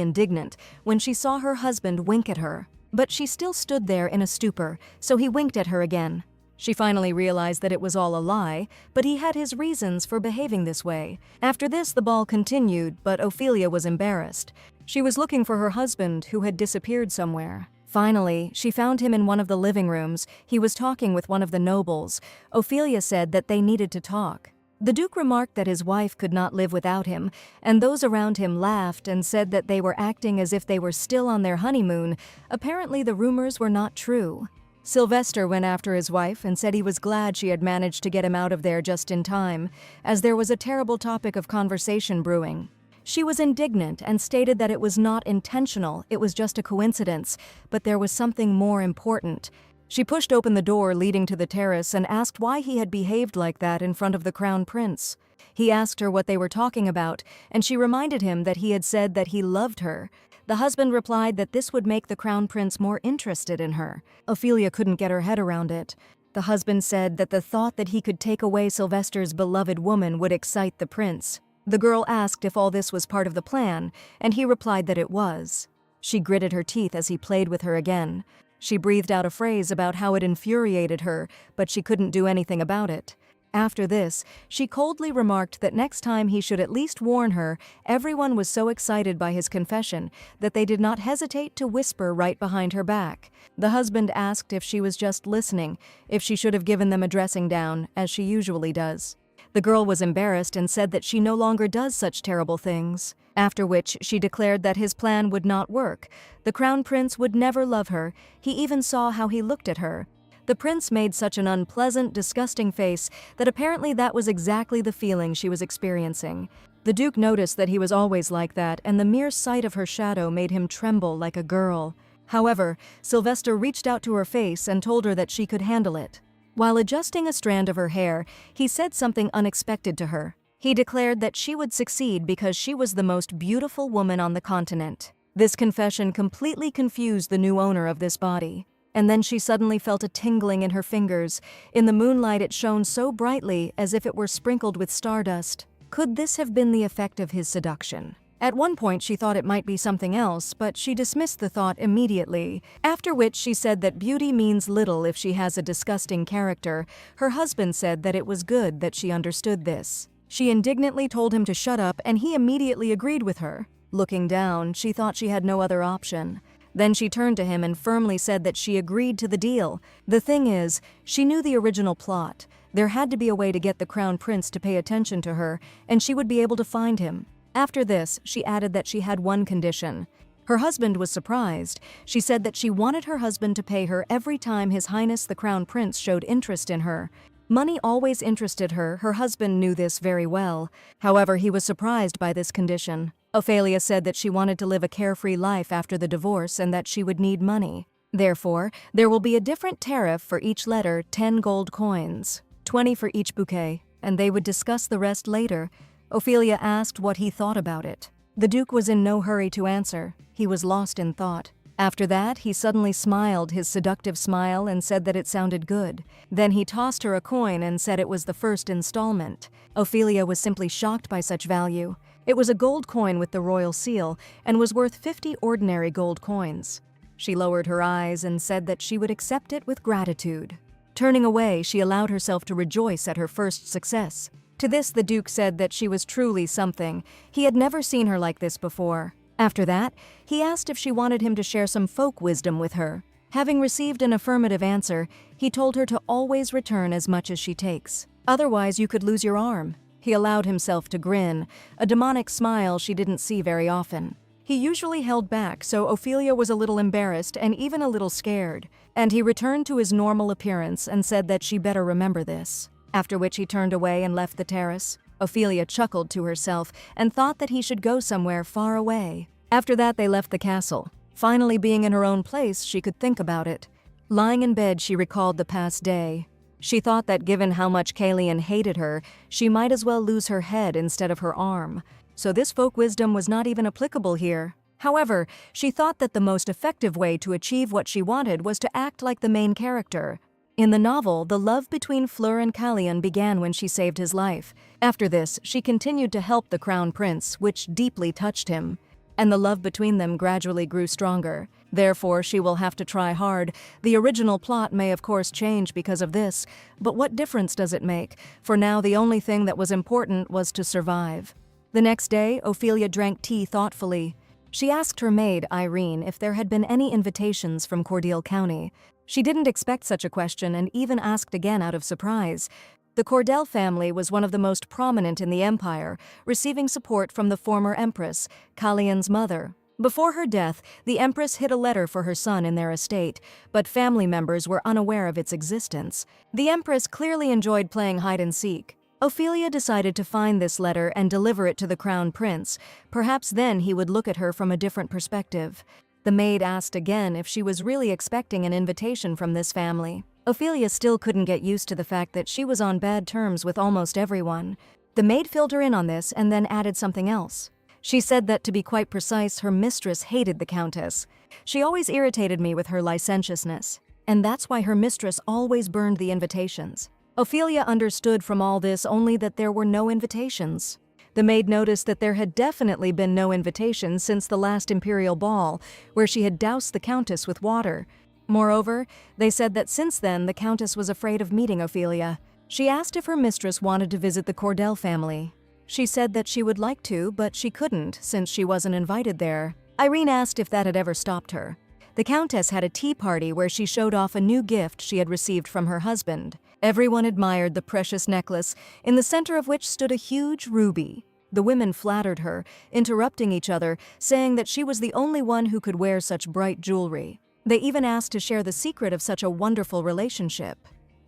[SPEAKER 1] indignant when she saw her husband wink at her. But she still stood there in a stupor, so he winked at her again. She finally realized that it was all a lie, but he had his reasons for behaving this way. After this, the ball continued, but Ophelia was embarrassed. She was looking for her husband, who had disappeared somewhere. Finally, she found him in one of the living rooms. He was talking with one of the nobles. Ophelia said that they needed to talk. The Duke remarked that his wife could not live without him, and those around him laughed and said that they were acting as if they were still on their honeymoon. Apparently, the rumors were not true. Sylvester went after his wife and said he was glad she had managed to get him out of there just in time, as there was a terrible topic of conversation brewing. She was indignant and stated that it was not intentional, it was just a coincidence, but there was something more important. She pushed open the door leading to the terrace and asked why he had behaved like that in front of the Crown Prince. He asked her what they were talking about, and she reminded him that he had said that he loved her. The husband replied that this would make the Crown Prince more interested in her. Ophelia couldn't get her head around it. The husband said that the thought that he could take away Sylvester's beloved woman would excite the prince. The girl asked if all this was part of the plan, and he replied that it was. She gritted her teeth as he played with her again. She breathed out a phrase about how it infuriated her, but she couldn't do anything about it. After this, she coldly remarked that next time he should at least warn her. Everyone was so excited by his confession that they did not hesitate to whisper right behind her back. The husband asked if she was just listening, if she should have given them a dressing down, as she usually does. The girl was embarrassed and said that she no longer does such terrible things, after which she declared that his plan would not work. The Crown Prince would never love her. He even saw how he looked at her. The prince made such an unpleasant, disgusting face that apparently that was exactly the feeling she was experiencing. The Duke noticed that he was always like that, and the mere sight of her shadow made him tremble like a girl. However, Sylvester reached out to her face and told her that she could handle it. While adjusting a strand of her hair, he said something unexpected to her. He declared that she would succeed because she was the most beautiful woman on the continent. This confession completely confused the new owner of this body. And then she suddenly felt a tingling in her fingers. In the moonlight it shone so brightly as if it were sprinkled with stardust. Could this have been the effect of his seduction? At one point she thought it might be something else, but she dismissed the thought immediately, after which she said that beauty means little if she has a disgusting character. Her husband said that it was good that she understood this. She indignantly told him to shut up, and he immediately agreed with her. Looking down, she thought she had no other option. Then she turned to him and firmly said that she agreed to the deal. The thing is, she knew the original plot. There had to be a way to get the Crown Prince to pay attention to her, and she would be able to find him. After this, she added that she had one condition. Her husband was surprised. She said that she wanted her husband to pay her every time His Highness the Crown Prince showed interest in her. Money always interested her. Her husband knew this very well. However, he was surprised by this condition. Ophelia said that she wanted to live a carefree life after the divorce and that she would need money. Therefore, there will be a different tariff for each letter, 10 gold coins, 20 for each bouquet, and they would discuss the rest later. Ophelia asked what he thought about it. The Duke was in no hurry to answer. He was lost in thought. After that, he suddenly smiled his seductive smile and said that it sounded good. Then he tossed her a coin and said it was the first installment. Ophelia was simply shocked by such value. It was a gold coin with the royal seal and was worth 50 ordinary gold coins. She lowered her eyes and said that she would accept it with gratitude. Turning away, she allowed herself to rejoice at her first success. To this, the Duke said that she was truly something. He had never seen her like this before. After that, he asked if she wanted him to share some folk wisdom with her. Having received an affirmative answer, he told her to always return as much as she takes. Otherwise, you could lose your arm. He allowed himself to grin, a demonic smile she didn't see very often. He usually held back, so Ophelia was a little embarrassed and even a little scared, and he returned to his normal appearance and said that she better remember this. After which he turned away and left the terrace. Ophelia chuckled to herself and thought that he should go somewhere far away. After that, they left the castle. Finally being in her own place, she could think about it. Lying in bed, she recalled the past day. She thought that given how much Caelian hated her, she might as well lose her head instead of her arm. So this folk wisdom was not even applicable here. However, she thought that the most effective way to achieve what she wanted was to act like the main character. In the novel, the love between Fleur and Kallian began when she saved his life. After this, she continued to help the Crown Prince, which deeply touched him. And the love between them gradually grew stronger. Therefore, she will have to try hard. The original plot may of course change because of this, but what difference does it make? For now, the only thing that was important was to survive. The next day, Ophelia drank tea thoughtfully. She asked her maid, Irene, if there had been any invitations from Cordele County. She didn't expect such a question and even asked again out of surprise. The Cordele family was one of the most prominent in the empire, receiving support from the former empress, Kallian's mother. Before her death, the empress hid a letter for her son in their estate, but family members were unaware of its existence. The empress clearly enjoyed playing hide-and-seek. Ophelia decided to find this letter and deliver it to the Crown Prince. Perhaps then he would look at her from a different perspective. The maid asked again if she was really expecting an invitation from this family. Ophelia still couldn't get used to the fact that she was on bad terms with almost everyone. The maid filled her in on this and then added something else. She said that, to be quite precise, her mistress hated the Countess. She always irritated me with her licentiousness, and that's why her mistress always burned the invitations. Ophelia understood from all this only that there were no invitations. The maid noticed that there had definitely been no invitations since the last imperial ball, where she had doused the Countess with water. Moreover, they said that since then the Countess was afraid of meeting Ophelia. She asked if her mistress wanted to visit the Cordele family. She said that she would like to, but she couldn't since she wasn't invited there. Irene asked if that had ever stopped her. The Countess had a tea party where she showed off a new gift she had received from her husband. Everyone admired the precious necklace, in the center of which stood a huge ruby. The women flattered her, interrupting each other, saying that she was the only one who could wear such bright jewelry. They even asked to share the secret of such a wonderful relationship.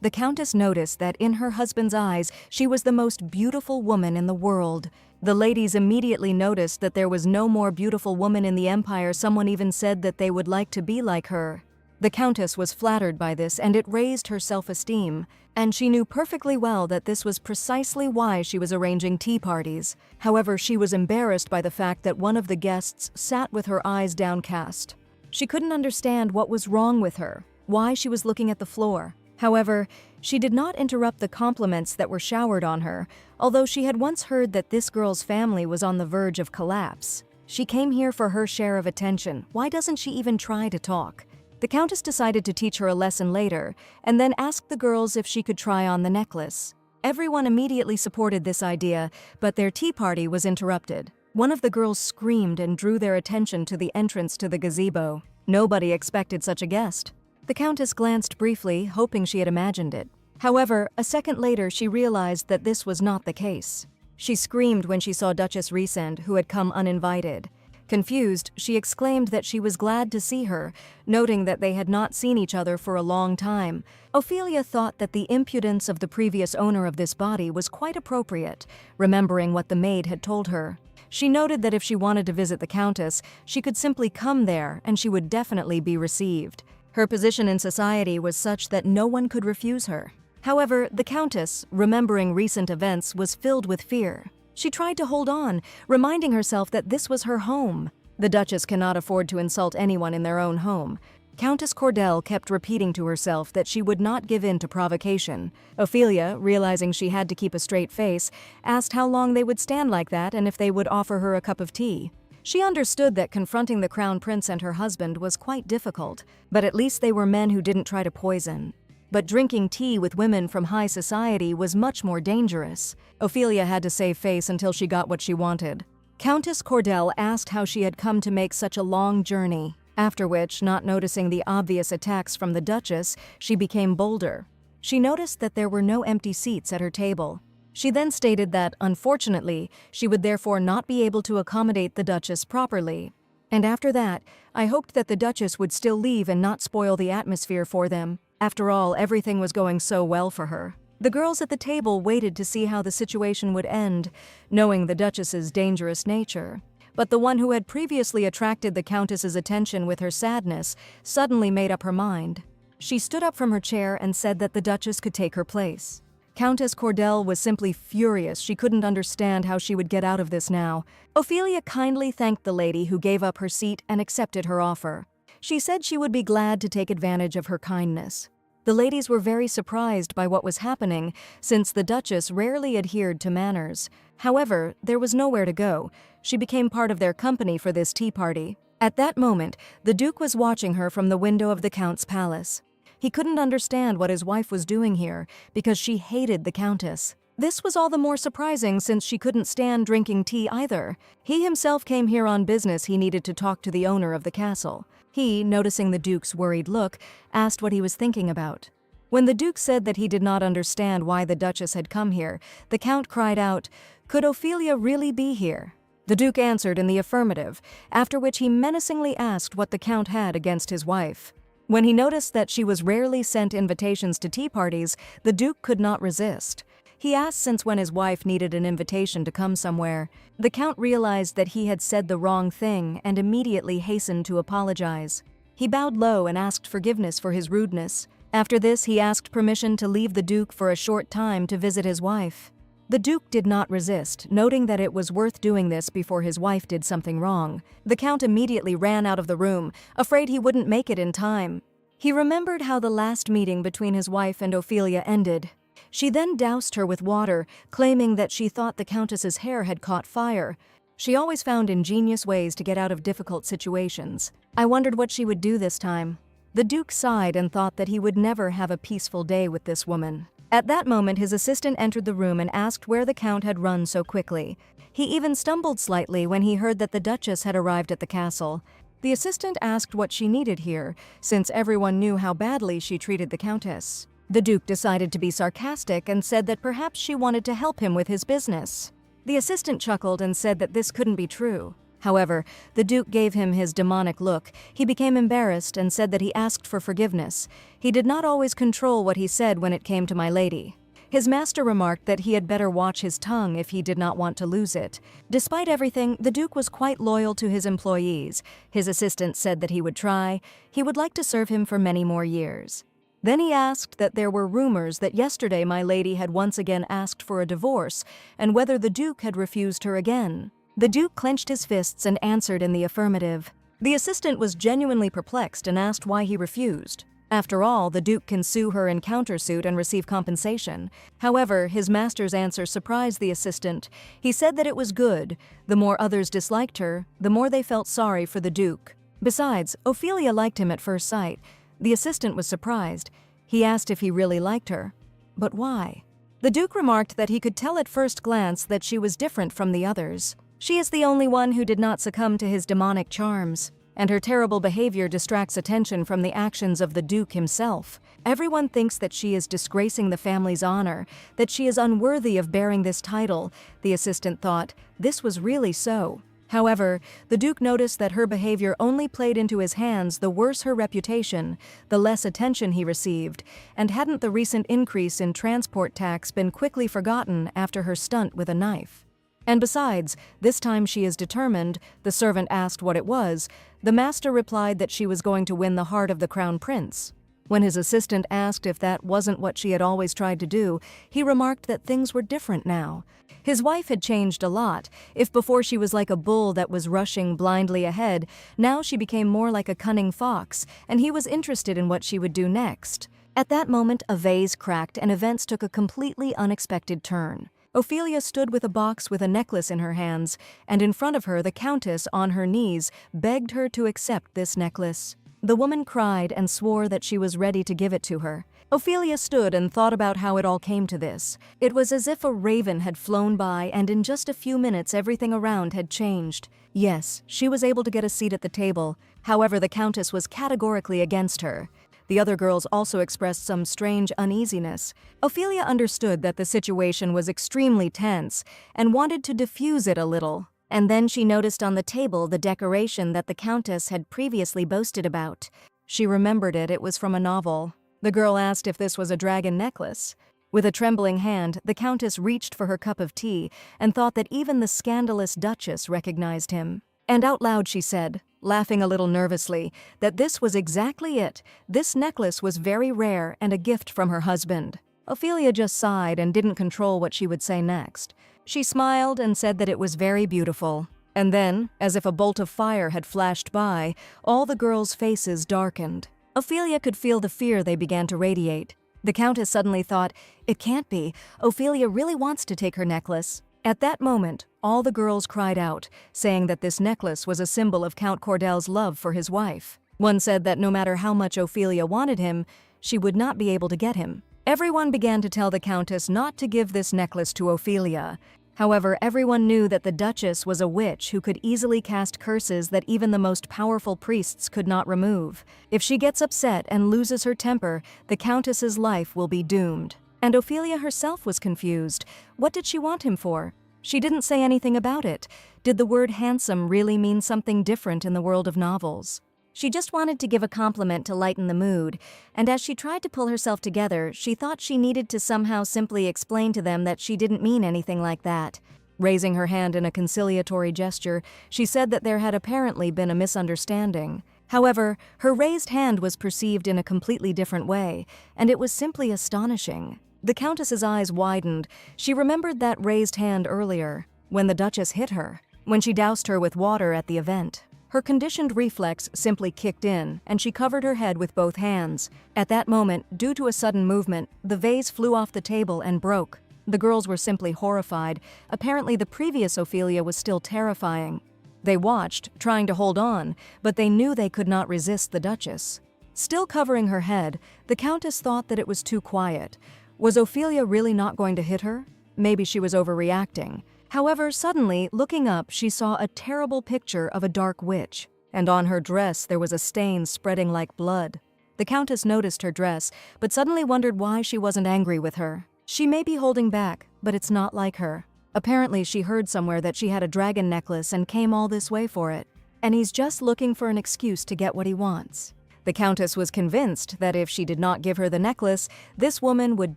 [SPEAKER 1] The Countess noticed that in her husband's eyes, she was the most beautiful woman in the world. The ladies immediately noticed that there was no more beautiful woman in the empire. Someone even said that they would like to be like her. The Countess was flattered by this, and it raised her self-esteem, and she knew perfectly well that this was precisely why she was arranging tea parties. However, she was embarrassed by the fact that one of the guests sat with her eyes downcast. She couldn't understand what was wrong with her, why she was looking at the floor. However, she did not interrupt the compliments that were showered on her, although she had once heard that this girl's family was on the verge of collapse. She came here for her share of attention. Why doesn't she even try to talk? The Countess decided to teach her a lesson later, and then asked the girls if she could try on the necklace. Everyone immediately supported this idea, but their tea party was interrupted. One of the girls screamed and drew their attention to the entrance to the gazebo. Nobody expected such a guest. The Countess glanced briefly, hoping she had imagined it. However, a second later she realized that this was not the case. She screamed when she saw Duchess Rhysand, who had come uninvited. Confused, she exclaimed that she was glad to see her, noting that they had not seen each other for a long time. Ophelia thought that the impudence of the previous owner of this body was quite appropriate, remembering what the maid had told her. She noted that if she wanted to visit the Countess, she could simply come there and she would definitely be received. Her position in society was such that no one could refuse her. However, the Countess, remembering recent events, was filled with fear. She tried to hold on, reminding herself that this was her home. The Duchess cannot afford to insult anyone in their own home. Countess Cordele kept repeating to herself that she would not give in to provocation. Ophelia, realizing she had to keep a straight face, asked how long they would stand like that and if they would offer her a cup of tea. She understood that confronting the Crown Prince and her husband was quite difficult, but at least they were men who didn't try to poison. But drinking tea with women from high society was much more dangerous. Ophelia had to save face until she got what she wanted. Countess Cordele asked how she had come to make such a long journey, after which, not noticing the obvious attacks from the Duchess, she became bolder. She noticed that there were no empty seats at her table. She then stated that, unfortunately, she would therefore not be able to accommodate the Duchess properly. And after that, I hoped that the Duchess would still leave and not spoil the atmosphere for them. After all, everything was going so well for her. The girls at the table waited to see how the situation would end, knowing the Duchess's dangerous nature. But the one who had previously attracted the Countess's attention with her sadness suddenly made up her mind. She stood up from her chair and said that the Duchess could take her place. Countess Cordell was simply furious. She couldn't understand how she would get out of this now. Ophelia kindly thanked the lady who gave up her seat and accepted her offer. She said she would be glad to take advantage of her kindness. The ladies were very surprised by what was happening, since the Duchess rarely adhered to manners. However, there was nowhere to go. She became part of their company for this tea party. At that moment, the Duke was watching her from the window of the Count's palace. He couldn't understand what his wife was doing here, because she hated the Countess. This was all the more surprising since she couldn't stand drinking tea either. He himself came here on business. He needed to talk to the owner of the castle. He, noticing the Duke's worried look, asked what he was thinking about. When the Duke said that he did not understand why the Duchess had come here, the Count cried out, "Could Ophelia really be here?" The Duke answered in the affirmative, after which he menacingly asked what the Count had against his wife. When he noticed that she was rarely sent invitations to tea parties, the Duke could not resist. He asked since when his wife needed an invitation to come somewhere. The Count realized that he had said the wrong thing and immediately hastened to apologize. He bowed low and asked forgiveness for his rudeness. After this, he asked permission to leave the Duke for a short time to visit his wife. The Duke did not resist, noting that it was worth doing this before his wife did something wrong. The Count immediately ran out of the room, afraid he wouldn't make it in time. He remembered how the last meeting between his wife and Ophelia ended. She then doused her with water, claiming that she thought the Countess's hair had caught fire. She always found ingenious ways to get out of difficult situations. I wondered what she would do this time. The Duke sighed and thought that he would never have a peaceful day with this woman. At that moment, his assistant entered the room and asked where the Count had run so quickly. He even stumbled slightly when he heard that the Duchess had arrived at the castle. The assistant asked what she needed here, since everyone knew how badly she treated the Countess. The Duke decided to be sarcastic and said that perhaps she wanted to help him with his business. The assistant chuckled and said that this couldn't be true. However, the Duke gave him his demonic look. He became embarrassed and said that he asked for forgiveness. He did not always control what he said when it came to my lady. His master remarked that he had better watch his tongue if he did not want to lose it. Despite everything, the Duke was quite loyal to his employees. His assistant said that he would try. He would like to serve him for many more years. Then he asked that there were rumors that yesterday my lady had once again asked for a divorce, and whether the Duke had refused her again. The Duke clenched his fists and answered in the affirmative. The assistant was genuinely perplexed and asked why he refused. After all, the Duke can sue her in countersuit and receive compensation. However, his master's answer surprised the assistant. He said that it was good. The more others disliked her, the more they felt sorry for the Duke. Besides, Ophelia liked him at first sight. The assistant was surprised. He asked if he really liked her. But why? The Duke remarked that he could tell at first glance that she was different from the others. She is the only one who did not succumb to his demonic charms, and her terrible behavior distracts attention from the actions of the Duke himself. Everyone thinks that she is disgracing the family's honor, that she is unworthy of bearing this title. The assistant thought this was really so. However, the Duke noticed that her behavior only played into his hands. The worse her reputation, the less attention he received, and hadn't the recent increase in transport tax been quickly forgotten after her stunt with a knife? And besides, this time she is determined. The servant asked what it was. The master replied that she was going to win the heart of the crown prince. When his assistant asked if that wasn't what she had always tried to do, he remarked that things were different now. His wife had changed a lot. If before she was like a bull that was rushing blindly ahead, now she became more like a cunning fox, and he was interested in what she would do next. At that moment, a vase cracked and events took a completely unexpected turn. Ophelia stood with a box with a necklace in her hands, and in front of her the Countess, on her knees, begged her to accept this necklace. The woman cried and swore that she was ready to give it to her. Ophelia stood and thought about how it all came to this. It was as if a raven had flown by, and in just a few minutes everything around had changed. Yes, she was able to get a seat at the table. However, the Countess was categorically against her. The other girls also expressed some strange uneasiness. Ophelia understood that the situation was extremely tense and wanted to diffuse it a little. And then she noticed on the table the decoration that the Countess had previously boasted about. She remembered it. It was from a novel. The girl asked if this was a dragon necklace. With a trembling hand, the Countess reached for her cup of tea and thought that even the scandalous Duchess recognized him. And out loud she said, laughing a little nervously, that this was exactly it. This necklace was very rare and a gift from her husband. Ophelia just sighed and didn't control what she would say next. She smiled and said that it was very beautiful. And then, as if a bolt of fire had flashed by, all the girls' faces darkened. Ophelia could feel the fear they began to radiate. The Countess suddenly thought, "It can't be. Ophelia really wants to take her necklace." At that moment, all the girls cried out, saying that this necklace was a symbol of Count Cordel's love for his wife. One said that no matter how much Ophelia wanted him, she would not be able to get him. Everyone began to tell the Countess not to give this necklace to Ophelia. However, everyone knew that the Duchess was a witch who could easily cast curses that even the most powerful priests could not remove. If she gets upset and loses her temper, the Countess's life will be doomed. And Ophelia herself was confused. What did she want him for? She didn't say anything about it. Did the word handsome really mean something different in the world of novels? She just wanted to give a compliment to lighten the mood, and as she tried to pull herself together, she thought she needed to somehow simply explain to them that she didn't mean anything like that. Raising her hand in a conciliatory gesture, she said that there had apparently been a misunderstanding. However, her raised hand was perceived in a completely different way, and it was simply astonishing. The Countess's eyes widened. She remembered that raised hand earlier, when the Duchess hit her, when she doused her with water at the event. Her conditioned reflex simply kicked in, and she covered her head with both hands. At that moment, due to a sudden movement, the vase flew off the table and broke. The girls were simply horrified. Apparently, the previous Ophelia was still terrifying. They watched, trying to hold on, but they knew they could not resist the Duchess. Still covering her head, the Countess thought that it was too quiet. Was Ophelia really not going to hit her? Maybe she was overreacting. However, suddenly, looking up, she saw a terrible picture of a dark witch, and on her dress there was a stain spreading like blood. The Countess noticed her dress, but suddenly wondered why she wasn't angry with her. She may be holding back, but it's not like her. Apparently, she heard somewhere that she had a dragon necklace and came all this way for it, and he's just looking for an excuse to get what he wants. The Countess was convinced that if she did not give her the necklace, this woman would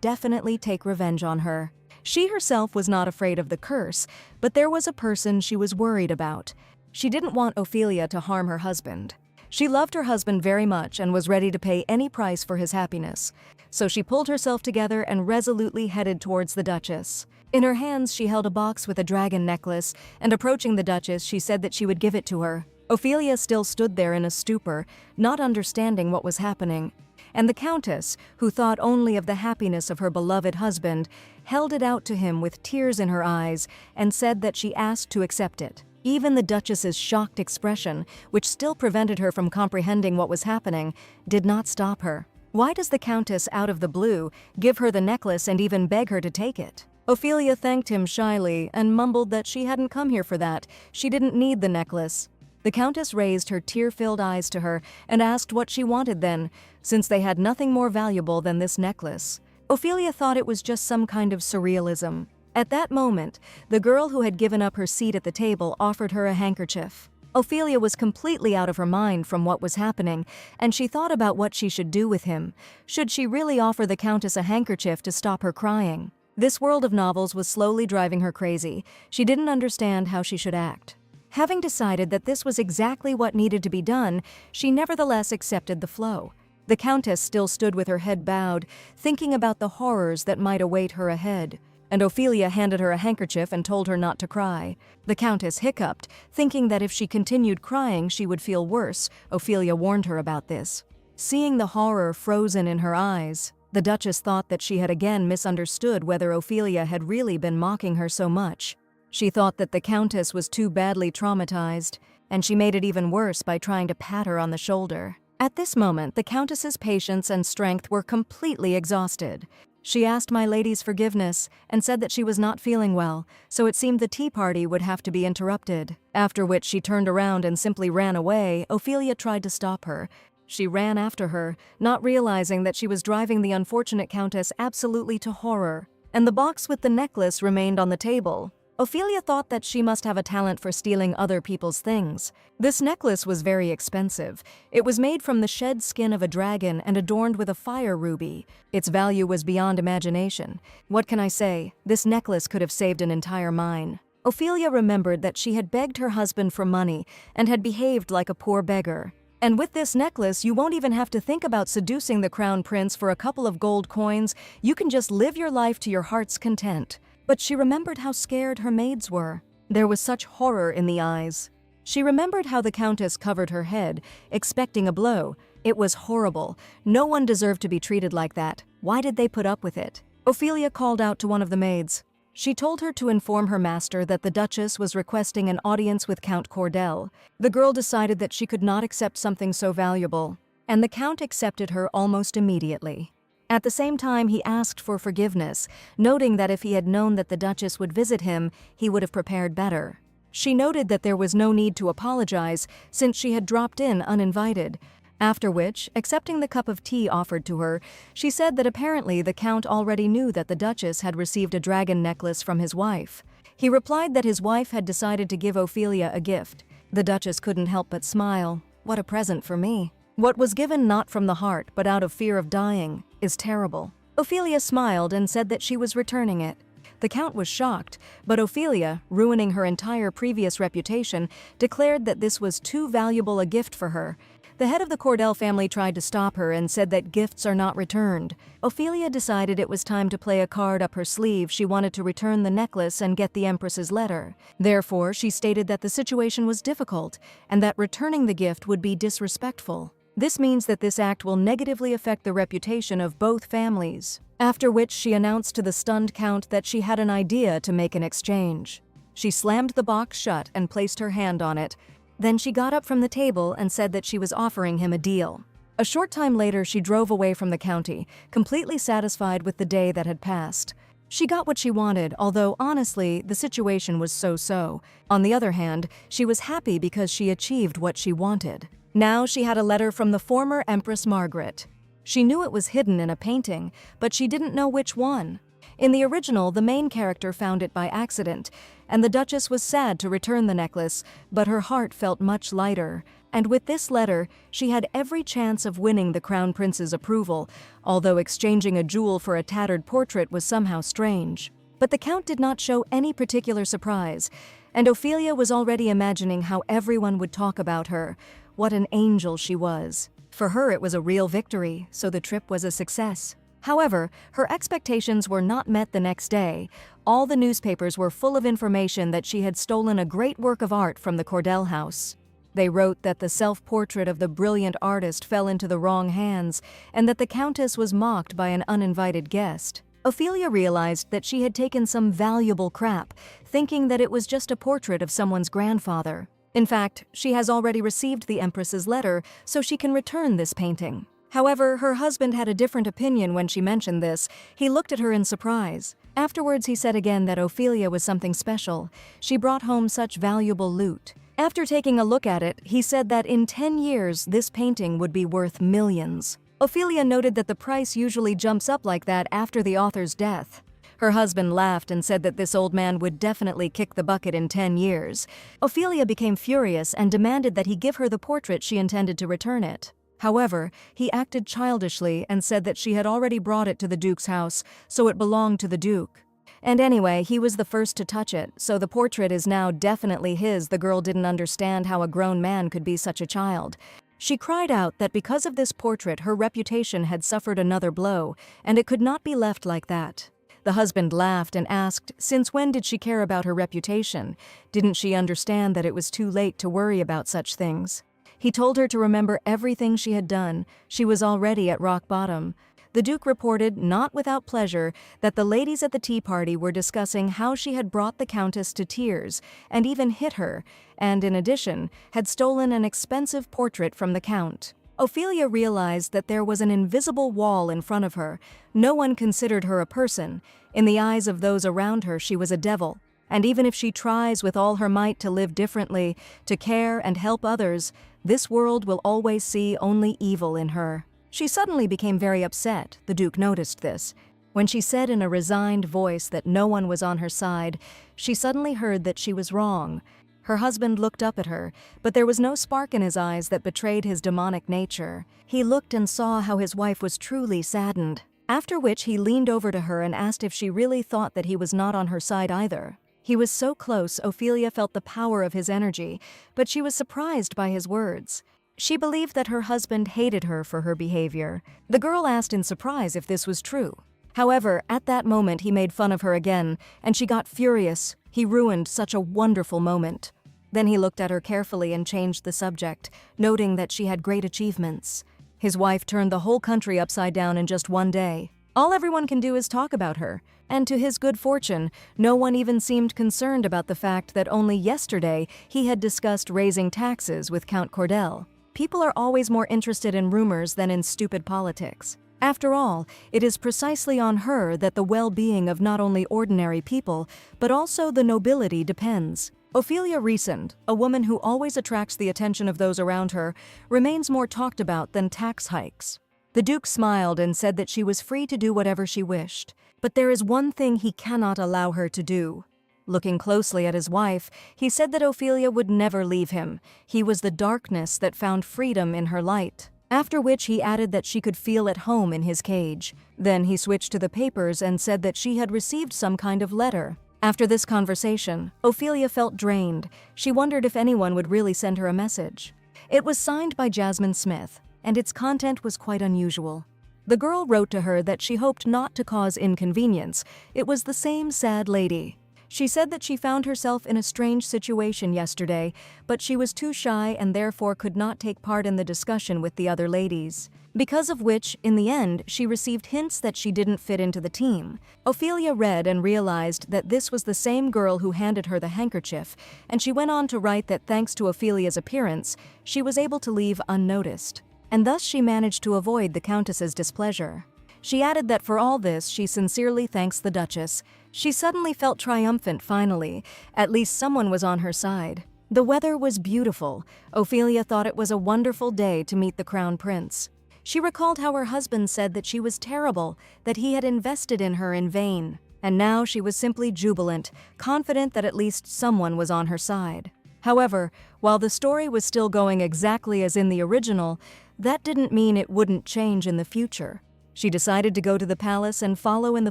[SPEAKER 1] definitely take revenge on her. She herself was not afraid of the curse, but there was a person she was worried about. She didn't want Ophelia to harm her husband. She loved her husband very much and was ready to pay any price for his happiness. So she pulled herself together and resolutely headed towards the Duchess. In her hands, she held a box with a dragon necklace, and approaching the Duchess, she said that she would give it to her. Ophelia still stood there in a stupor, not understanding what was happening. And the Countess, who thought only of the happiness of her beloved husband, held it out to him with tears in her eyes and said that she asked to accept it. Even the Duchess's shocked expression, which still prevented her from comprehending what was happening, did not stop her. Why does the Countess, out of the blue, give her the necklace and even beg her to take it? Ophelia thanked him shyly and mumbled that she hadn't come here for that. She didn't need the necklace. The Countess raised her tear-filled eyes to her and asked what she wanted then, since they had nothing more valuable than this necklace. Ophelia thought it was just some kind of surrealism. At that moment, the girl who had given up her seat at the table offered her a handkerchief. Ophelia was completely out of her mind from what was happening, and she thought about what she should do with him. Should she really offer the Countess a handkerchief to stop her crying? This world of novels was slowly driving her crazy. She didn't understand how she should act. Having decided that this was exactly what needed to be done, she nevertheless accepted the flow. The Countess still stood with her head bowed, thinking about the horrors that might await her ahead. And Ophelia handed her a handkerchief and told her not to cry. The Countess hiccuped, thinking that if she continued crying she would feel worse. Ophelia warned her about this. Seeing the horror frozen in her eyes, the Duchess thought that she had again misunderstood whether Ophelia had really been mocking her so much. She thought that the Countess was too badly traumatized, and she made it even worse by trying to pat her on the shoulder. At this moment, the Countess's patience and strength were completely exhausted. She asked my lady's forgiveness and said that she was not feeling well, so it seemed the tea party would have to be interrupted. After which she turned around and simply ran away. Ophelia tried to stop her. She ran after her, not realizing that she was driving the unfortunate Countess absolutely to horror. And the box with the necklace remained on the table. Ophelia thought that she must have a talent for stealing other people's things. This necklace was very expensive. It was made from the shed skin of a dragon and adorned with a fire ruby. Its value was beyond imagination. What can I say? This necklace could have saved an entire mine. Ophelia remembered that she had begged her husband for money and had behaved like a poor beggar. And with this necklace, you won't even have to think about seducing the crown prince for a couple of gold coins. You can just live your life to your heart's content. But she remembered how scared her maids were. There was such horror in the eyes. She remembered how the countess covered her head, expecting a blow. It was horrible. No one deserved to be treated like that. Why did they put up with it? Ophelia called out to one of the maids. She told her to inform her master that the Duchess was requesting an audience with Count Cordell. The girl decided that she could not accept something so valuable, and the Count accepted her almost immediately. At the same time, he asked for forgiveness, noting that if he had known that the Duchess would visit him, he would have prepared better. She noted that there was no need to apologize since she had dropped in uninvited. After which, accepting the cup of tea offered to her, she said that apparently the Count already knew that the Duchess had received a dragon necklace from his wife. He replied that his wife had decided to give Ophelia a gift. The Duchess couldn't help but smile. What a present for me. What was given not from the heart but out of fear of dying is terrible. Ophelia smiled and said that she was returning it. The Count was shocked, but Ophelia, ruining her entire previous reputation, declared that this was too valuable a gift for her. The head of the Cordell family tried to stop her and said that gifts are not returned. Ophelia decided it was time to play a card up her sleeve. She wanted to return the necklace and get the Empress's letter. Therefore, she stated that the situation was difficult and that returning the gift would be disrespectful. This means that this act will negatively affect the reputation of both families. After which she announced to the stunned Count that she had an idea to make an exchange. She slammed the box shut and placed her hand on it. Then she got up from the table and said that she was offering him a deal. A short time later, she drove away from the county, completely satisfied with the day that had passed. She got what she wanted, although honestly, the situation was so-so. On the other hand, she was happy because she achieved what she wanted. Now she had a letter from the former Empress Margaret. She knew it was hidden in a painting, but she didn't know which one. In the original, the main character found it by accident, and the Duchess was sad to return the necklace, but her heart felt much lighter. And with this letter, she had every chance of winning the Crown Prince's approval, although exchanging a jewel for a tattered portrait was somehow strange. But the Count did not show any particular surprise, and Ophelia was already imagining how everyone would talk about her. What an angel she was. For her, it was a real victory, so the trip was a success. However, her expectations were not met the next day. All the newspapers were full of information that she had stolen a great work of art from the Cordell house. They wrote that the self-portrait of the brilliant artist fell into the wrong hands, and that the Countess was mocked by an uninvited guest. Ophelia realized that she had taken some valuable crap, thinking that it was just a portrait of someone's grandfather. In fact, she has already received the Empress's letter, so she can return this painting. However, her husband had a different opinion when she mentioned this. He looked at her in surprise. Afterwards, he said again that Ophelia was something special. She brought home such valuable loot. After taking a look at it, he said that in 10 years, this painting would be worth millions. Ophelia noted that the price usually jumps up like that after the author's death. Her husband laughed and said that this old man would definitely kick the bucket in 10 years. Ophelia became furious and demanded that he give her the portrait she intended to return it. However, he acted childishly and said that she had already brought it to the Duke's house, so it belonged to the Duke. And anyway, he was the first to touch it, so the portrait is now definitely his. The girl didn't understand how a grown man could be such a child. She cried out that because of this portrait, her reputation had suffered another blow, and it could not be left like that. The husband laughed and asked, since when did she care about her reputation? Didn't she understand that it was too late to worry about such things? He told her to remember everything she had done. She was already at rock bottom. The Duke reported, not without pleasure, that the ladies at the tea party were discussing how she had brought the Countess to tears and even hit her, and in addition, had stolen an expensive portrait from the Count. Ophelia realized that there was an invisible wall in front of her. No one considered her a person. In the eyes of those around her, she was a devil. And even if she tries with all her might to live differently, to care and help others, this world will always see only evil in her. She suddenly became very upset. The Duke noticed this. When she said in a resigned voice that no one was on her side, she suddenly heard that she was wrong. Her husband looked up at her, but there was no spark in his eyes that betrayed his demonic nature. He looked and saw how his wife was truly saddened, after which he leaned over to her and asked if she really thought that he was not on her side either. He was so close, Ophelia felt the power of his energy, but she was surprised by his words. She believed that her husband hated her for her behavior. The girl asked in surprise if this was true. However, at that moment he made fun of her again, and she got furious. He ruined such a wonderful moment. Then he looked at her carefully and changed the subject, noting that she had great achievements. His wife turned the whole country upside down in just one day. All everyone can do is talk about her, and to his good fortune, no one even seemed concerned about the fact that only yesterday he had discussed raising taxes with Count Cordell. People are always more interested in rumors than in stupid politics. After all, it is precisely on her that the well-being of not only ordinary people, but also the nobility depends. Ophelia Reasoned, a woman who always attracts the attention of those around her, remains more talked about than tax hikes. The Duke smiled and said that she was free to do whatever she wished, but there is one thing he cannot allow her to do. Looking closely at his wife, he said that Ophelia would never leave him. He was the darkness that found freedom in her light. After which he added that she could feel at home in his cage. Then he switched to the papers and said that she had received some kind of letter. After this conversation, Ophelia felt drained. She wondered if anyone would really send her a message. It was signed by Jasmine Smith, and its content was quite unusual. The girl wrote to her that she hoped not to cause inconvenience. It was the same sad lady. She said that she found herself in a strange situation yesterday, but she was too shy and therefore could not take part in the discussion with the other ladies. Because of which, in the end, she received hints that she didn't fit into the team. Ophelia read and realized that this was the same girl who handed her the handkerchief, and she went on to write that thanks to Ophelia's appearance, she was able to leave unnoticed, and thus she managed to avoid the Countess's displeasure. She added that for all this, she sincerely thanks the Duchess. She suddenly felt triumphant finally. At least someone was on her side. The weather was beautiful. Ophelia thought it was a wonderful day to meet the Crown Prince. She recalled how her husband said that she was terrible, that he had invested in her in vain. And now she was simply jubilant, confident that at least someone was on her side. However, while the story was still going exactly as in the original, that didn't mean it wouldn't change in the future. She decided to go to the palace and follow in the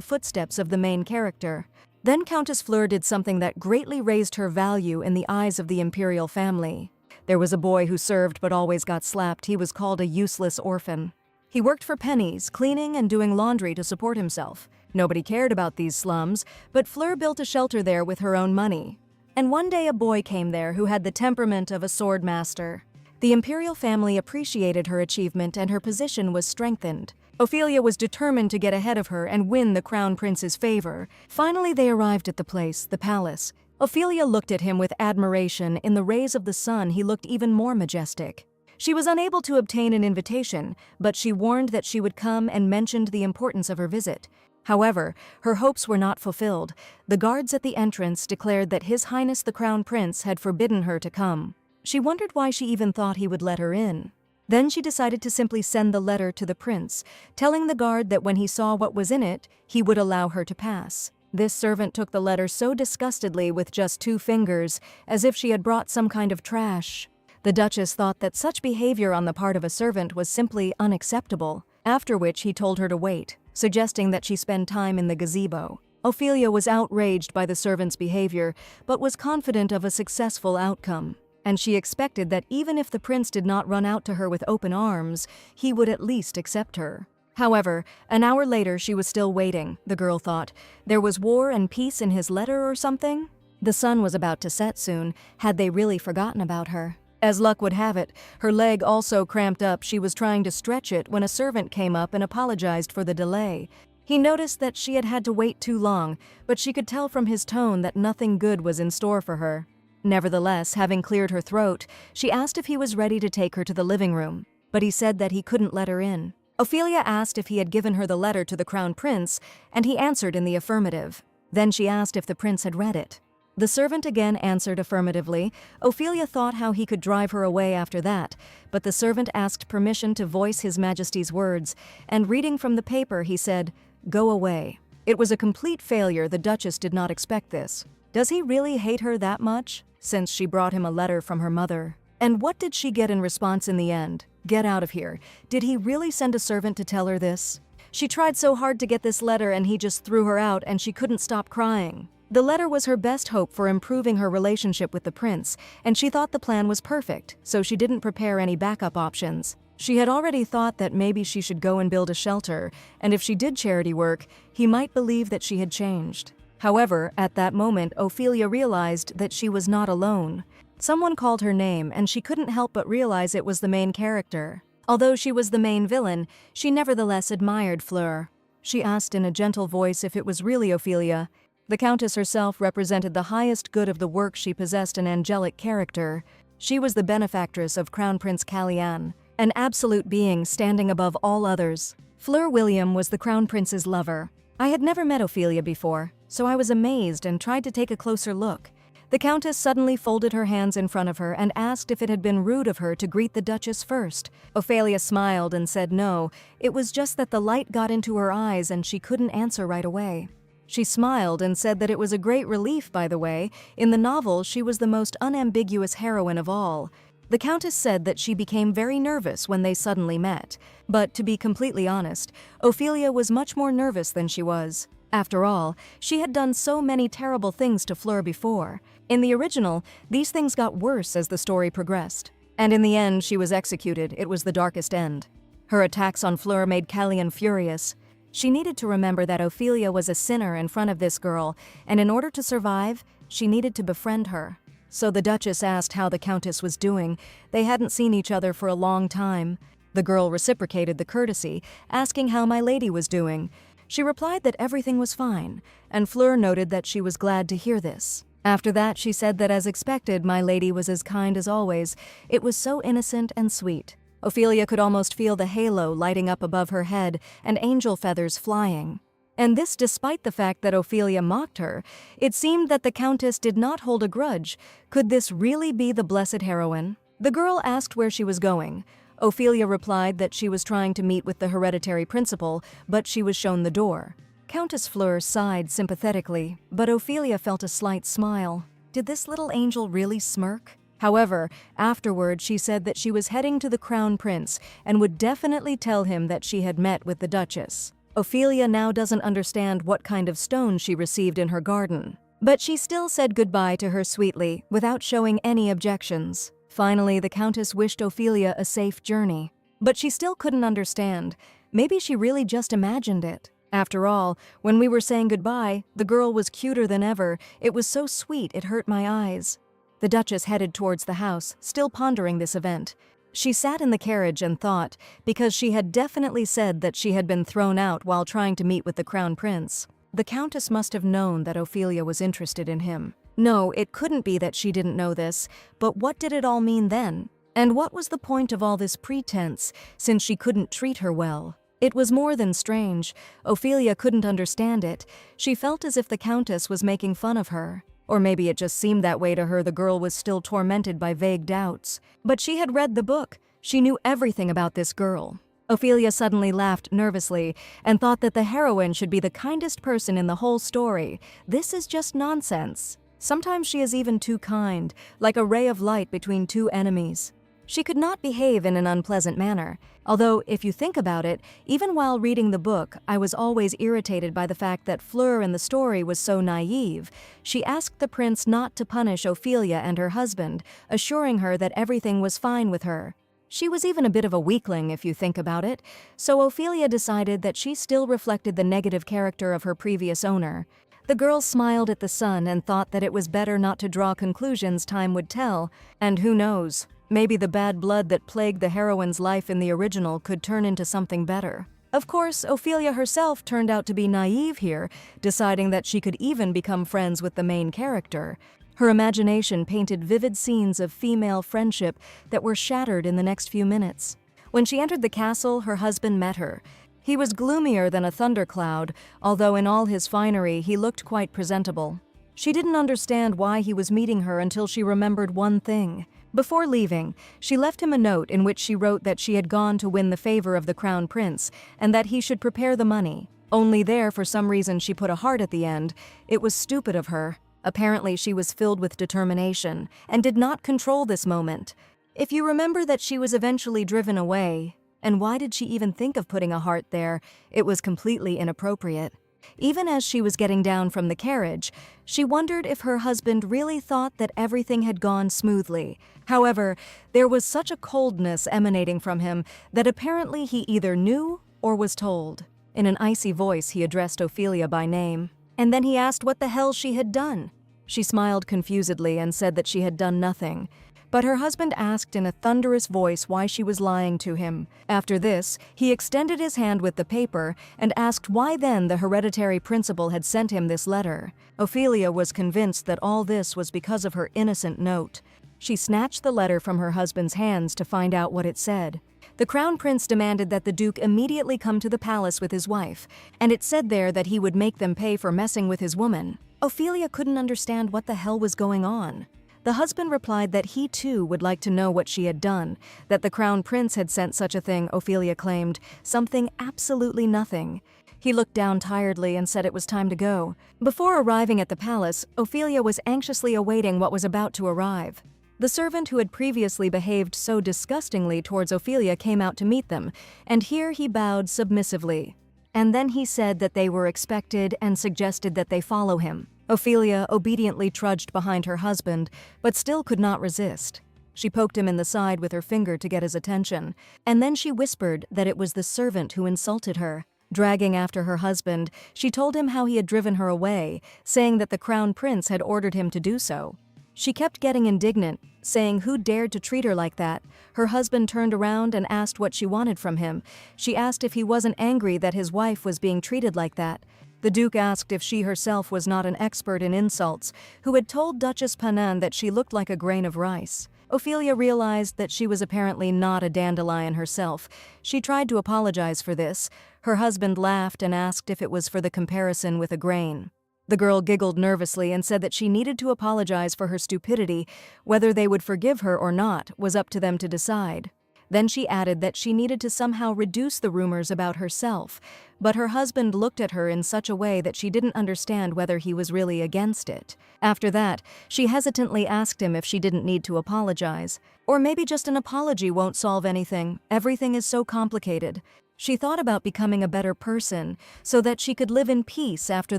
[SPEAKER 1] footsteps of the main character. Then Countess Fleur did something that greatly raised her value in the eyes of the imperial family. There was a boy who served but always got slapped. He was called a useless orphan. He worked for pennies, cleaning and doing laundry to support himself. Nobody cared about these slums, but Fleur built a shelter there with her own money. And one day a boy came there who had the temperament of a sword master. The imperial family appreciated her achievement and her position was strengthened. Ophelia was determined to get ahead of her and win the Crown Prince's favor. Finally, they arrived at the place, the palace. Ophelia looked at him with admiration. In the rays of the sun, he looked even more majestic. She was unable to obtain an invitation, but she warned that she would come and mentioned the importance of her visit. However, her hopes were not fulfilled. The guards at the entrance declared that His Highness the Crown Prince had forbidden her to come. She wondered why she even thought he would let her in. Then she decided to simply send the letter to the prince, telling the guard that when he saw what was in it, he would allow her to pass. This servant took the letter so disgustedly with just 2 fingers, as if she had brought some kind of trash. The Duchess thought that such behavior on the part of a servant was simply unacceptable, after which he told her to wait, suggesting that she spend time in the gazebo. Ophelia was outraged by the servant's behavior, but was confident of a successful outcome. And she expected that even if the prince did not run out to her with open arms, he would at least accept her. However, an hour later she was still waiting, the girl thought. There was war and peace in his letter or something? The sun was about to set soon. Had they really forgotten about her? As luck would have it, her leg also cramped up. She was trying to stretch it when a servant came up and apologized for the delay. He noticed that she had had to wait too long, but she could tell from his tone that nothing good was in store for her. Nevertheless, having cleared her throat, she asked if he was ready to take her to the living room, but he said that he couldn't let her in. Ophelia asked if he had given her the letter to the Crown Prince, and he answered in the affirmative. Then she asked if the prince had read it. The servant again answered affirmatively. Ophelia thought how he could drive her away after that, but the servant asked permission to voice His Majesty's words, and reading from the paper he said, "Go away." It was a complete failure. The Duchess did not expect this. Does he really hate her that much, since she brought him a letter from her mother? And what did she get in response in the end? Get out of here. Did he really send a servant to tell her this? She tried so hard to get this letter and he just threw her out and she couldn't stop crying. The letter was her best hope for improving her relationship with the prince, and she thought the plan was perfect, so she didn't prepare any backup options. She had already thought that maybe she should go and build a shelter, and if she did charity work, he might believe that she had changed. However, at that moment, Ophelia realized that she was not alone. Someone called her name, and she couldn't help but realize it was the main character. Although she was the main villain, she nevertheless admired Fleur. She asked in a gentle voice if it was really Ophelia. The Countess herself represented the highest good of the work. She possessed an angelic character. She was the benefactress of Crown Prince Kalyan, an absolute being standing above all others. Fleur William was the Crown Prince's lover. I had never met Ophelia before, so I was amazed and tried to take a closer look. The Countess suddenly folded her hands in front of her and asked if it had been rude of her to greet the Duchess first. Ophelia smiled and said no, it was just that the light got into her eyes and she couldn't answer right away. She smiled and said that it was a great relief, by the way. In the novel, she was the most unambiguous heroine of all. The Countess said that she became very nervous when they suddenly met. But to be completely honest, Ophelia was much more nervous than she was. After all, she had done so many terrible things to Fleur before. In the original, these things got worse as the story progressed. And in the end, she was executed. It was the darkest end. Her attacks on Fleur made Kalyan furious. She needed to remember that Ophelia was a sinner in front of this girl, and in order to survive, she needed to befriend her. So the Duchess asked how the Countess was doing. They hadn't seen each other for a long time. The girl reciprocated the courtesy, asking how my lady was doing. She replied that everything was fine, and Fleur noted that she was glad to hear this. After that, she said that as expected, my lady was as kind as always. It was so innocent and sweet. Ophelia could almost feel the halo lighting up above her head and angel feathers flying. And this despite the fact that Ophelia mocked her. It seemed that the Countess did not hold a grudge. Could this really be the blessed heroine? The girl asked where she was going. Ophelia replied that she was trying to meet with the hereditary principal, but she was shown the door. Countess Fleur sighed sympathetically, but Ophelia felt a slight smile. Did this little angel really smirk? However, afterward she said that she was heading to the Crown Prince and would definitely tell him that she had met with the Duchess. Ophelia now doesn't understand what kind of stone she received in her garden. But she still said goodbye to her sweetly, without showing any objections. Finally, the Countess wished Ophelia a safe journey. But she still couldn't understand. Maybe she really just imagined it. After all, when we were saying goodbye, the girl was cuter than ever. It was so sweet it hurt my eyes. The Duchess headed towards the house, still pondering this event. She sat in the carriage and thought, because she had definitely said that she had been thrown out while trying to meet with the Crown Prince. The Countess must have known that Ophelia was interested in him. No, it couldn't be that she didn't know this, but what did it all mean then? And what was the point of all this pretense, since she couldn't treat her well? It was more than strange. Ophelia couldn't understand it. She felt as if the Countess was making fun of her. Or maybe it just seemed that way to her. The girl was still tormented by vague doubts. But she had read the book. She knew everything about this girl. Ophelia suddenly laughed nervously and thought that the heroine should be the kindest person in the whole story. This is just nonsense. Sometimes she is even too kind, like a ray of light between two enemies. She could not behave in an unpleasant manner. Although, if you think about it, even while reading the book, I was always irritated by the fact that Fleur in the story was so naive. She asked the prince not to punish Ophelia and her husband, assuring her that everything was fine with her. She was even a bit of a weakling, if you think about it. So Ophelia decided that she still reflected the negative character of her previous owner. The girl smiled at the sun and thought that it was better not to draw conclusions. Time would tell. And who knows? Maybe the bad blood that plagued the heroine's life in the original could turn into something better. Of course, Ophelia herself turned out to be naive here, deciding that she could even become friends with the main character. Her imagination painted vivid scenes of female friendship that were shattered in the next few minutes. When she entered the castle, her husband met her. He was gloomier than a thundercloud, although in all his finery he looked quite presentable. She didn't understand why he was meeting her until she remembered one thing. Before leaving, she left him a note in which she wrote that she had gone to win the favor of the Crown Prince and that he should prepare the money. Only there, for some reason, she put a heart at the end. It was stupid of her. Apparently, she was filled with determination and did not control this moment. If you remember that she was eventually driven away, and why did she even think of putting a heart there? It was completely inappropriate. Even as she was getting down from the carriage, she wondered if her husband really thought that everything had gone smoothly. However, there was such a coldness emanating from him that apparently he either knew or was told. In an icy voice, he addressed Ophelia by name, and then he asked what the hell she had done. She smiled confusedly and said that she had done nothing. But her husband asked in a thunderous voice why she was lying to him. After this, he extended his hand with the paper and asked why then the hereditary principal had sent him this letter. Ophelia was convinced that all this was because of her innocent note. She snatched the letter from her husband's hands to find out what it said. The crown prince demanded that the duke immediately come to the palace with his wife, and it said there that he would make them pay for messing with his woman. Ophelia couldn't understand what the hell was going on. The husband replied that he too would like to know what she had done, that the crown prince had sent such a thing, Ophelia claimed, something absolutely nothing. He looked down tiredly and said it was time to go. Before arriving at the palace, Ophelia was anxiously awaiting what was about to arrive. The servant who had previously behaved so disgustingly towards Ophelia came out to meet them, and here he bowed submissively. And then he said that they were expected and suggested that they follow him. Ophelia obediently trudged behind her husband, but still could not resist. She poked him in the side with her finger to get his attention, and then she whispered that it was the servant who insulted her. Dragging after her husband, she told him how he had driven her away, saying that the crown prince had ordered him to do so. She kept getting indignant, saying who dared to treat her like that. Her husband turned around and asked what she wanted from him. She asked if he wasn't angry that his wife was being treated like that. The Duke asked if she herself was not an expert in insults, who had told Duchess Panan that she looked like a grain of rice. Ophelia realized that she was apparently not a dandelion herself. She tried to apologize for this. Her husband laughed and asked if it was for the comparison with a grain. The girl giggled nervously and said that she needed to apologize for her stupidity. Whether they would forgive her or not was up to them to decide. Then she added that she needed to somehow reduce the rumors about herself, but her husband looked at her in such a way that she didn't understand whether he was really against it. After that, she hesitantly asked him if she didn't need to apologize. Or maybe just an apology won't solve anything. Everything is so complicated. She thought about becoming a better person so that she could live in peace after